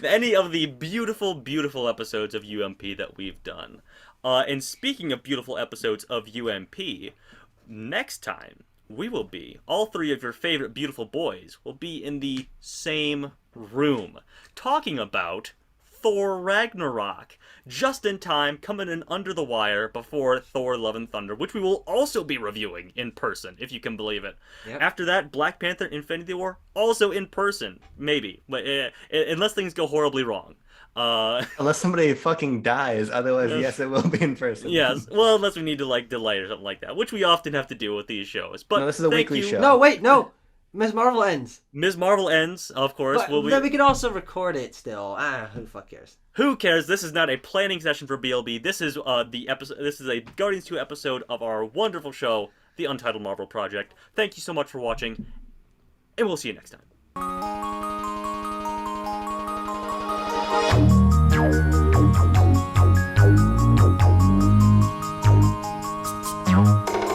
any of the beautiful episodes of UMP that we've done. And speaking of beautiful episodes of UMP, next time we will be, all 3 of your favorite beautiful boys will be in the same room, talking about Thor Ragnarok, just in time, coming in under the wire before Thor Love and Thunder, which we will also be reviewing in person, if you can believe it. Yep. After that, Black Panther Infinity War, also in person, maybe, but unless things go horribly wrong. Unless somebody fucking dies, otherwise, yes, it will be in person. Yes, well, unless we need to, like, delay or something like that, which we often have to do with these shows. But No, this is a thank weekly you. show. No, wait, no. Ms. Marvel ends. Ms. Marvel ends, of course. But then we can also record it still. Who the fuck cares? Who cares? This is not a planning session for BLB. This is the episode. This is a Guardians 2 episode of our wonderful show, The Untitled Marvel Project. Thank you so much for watching, and we'll see you next time.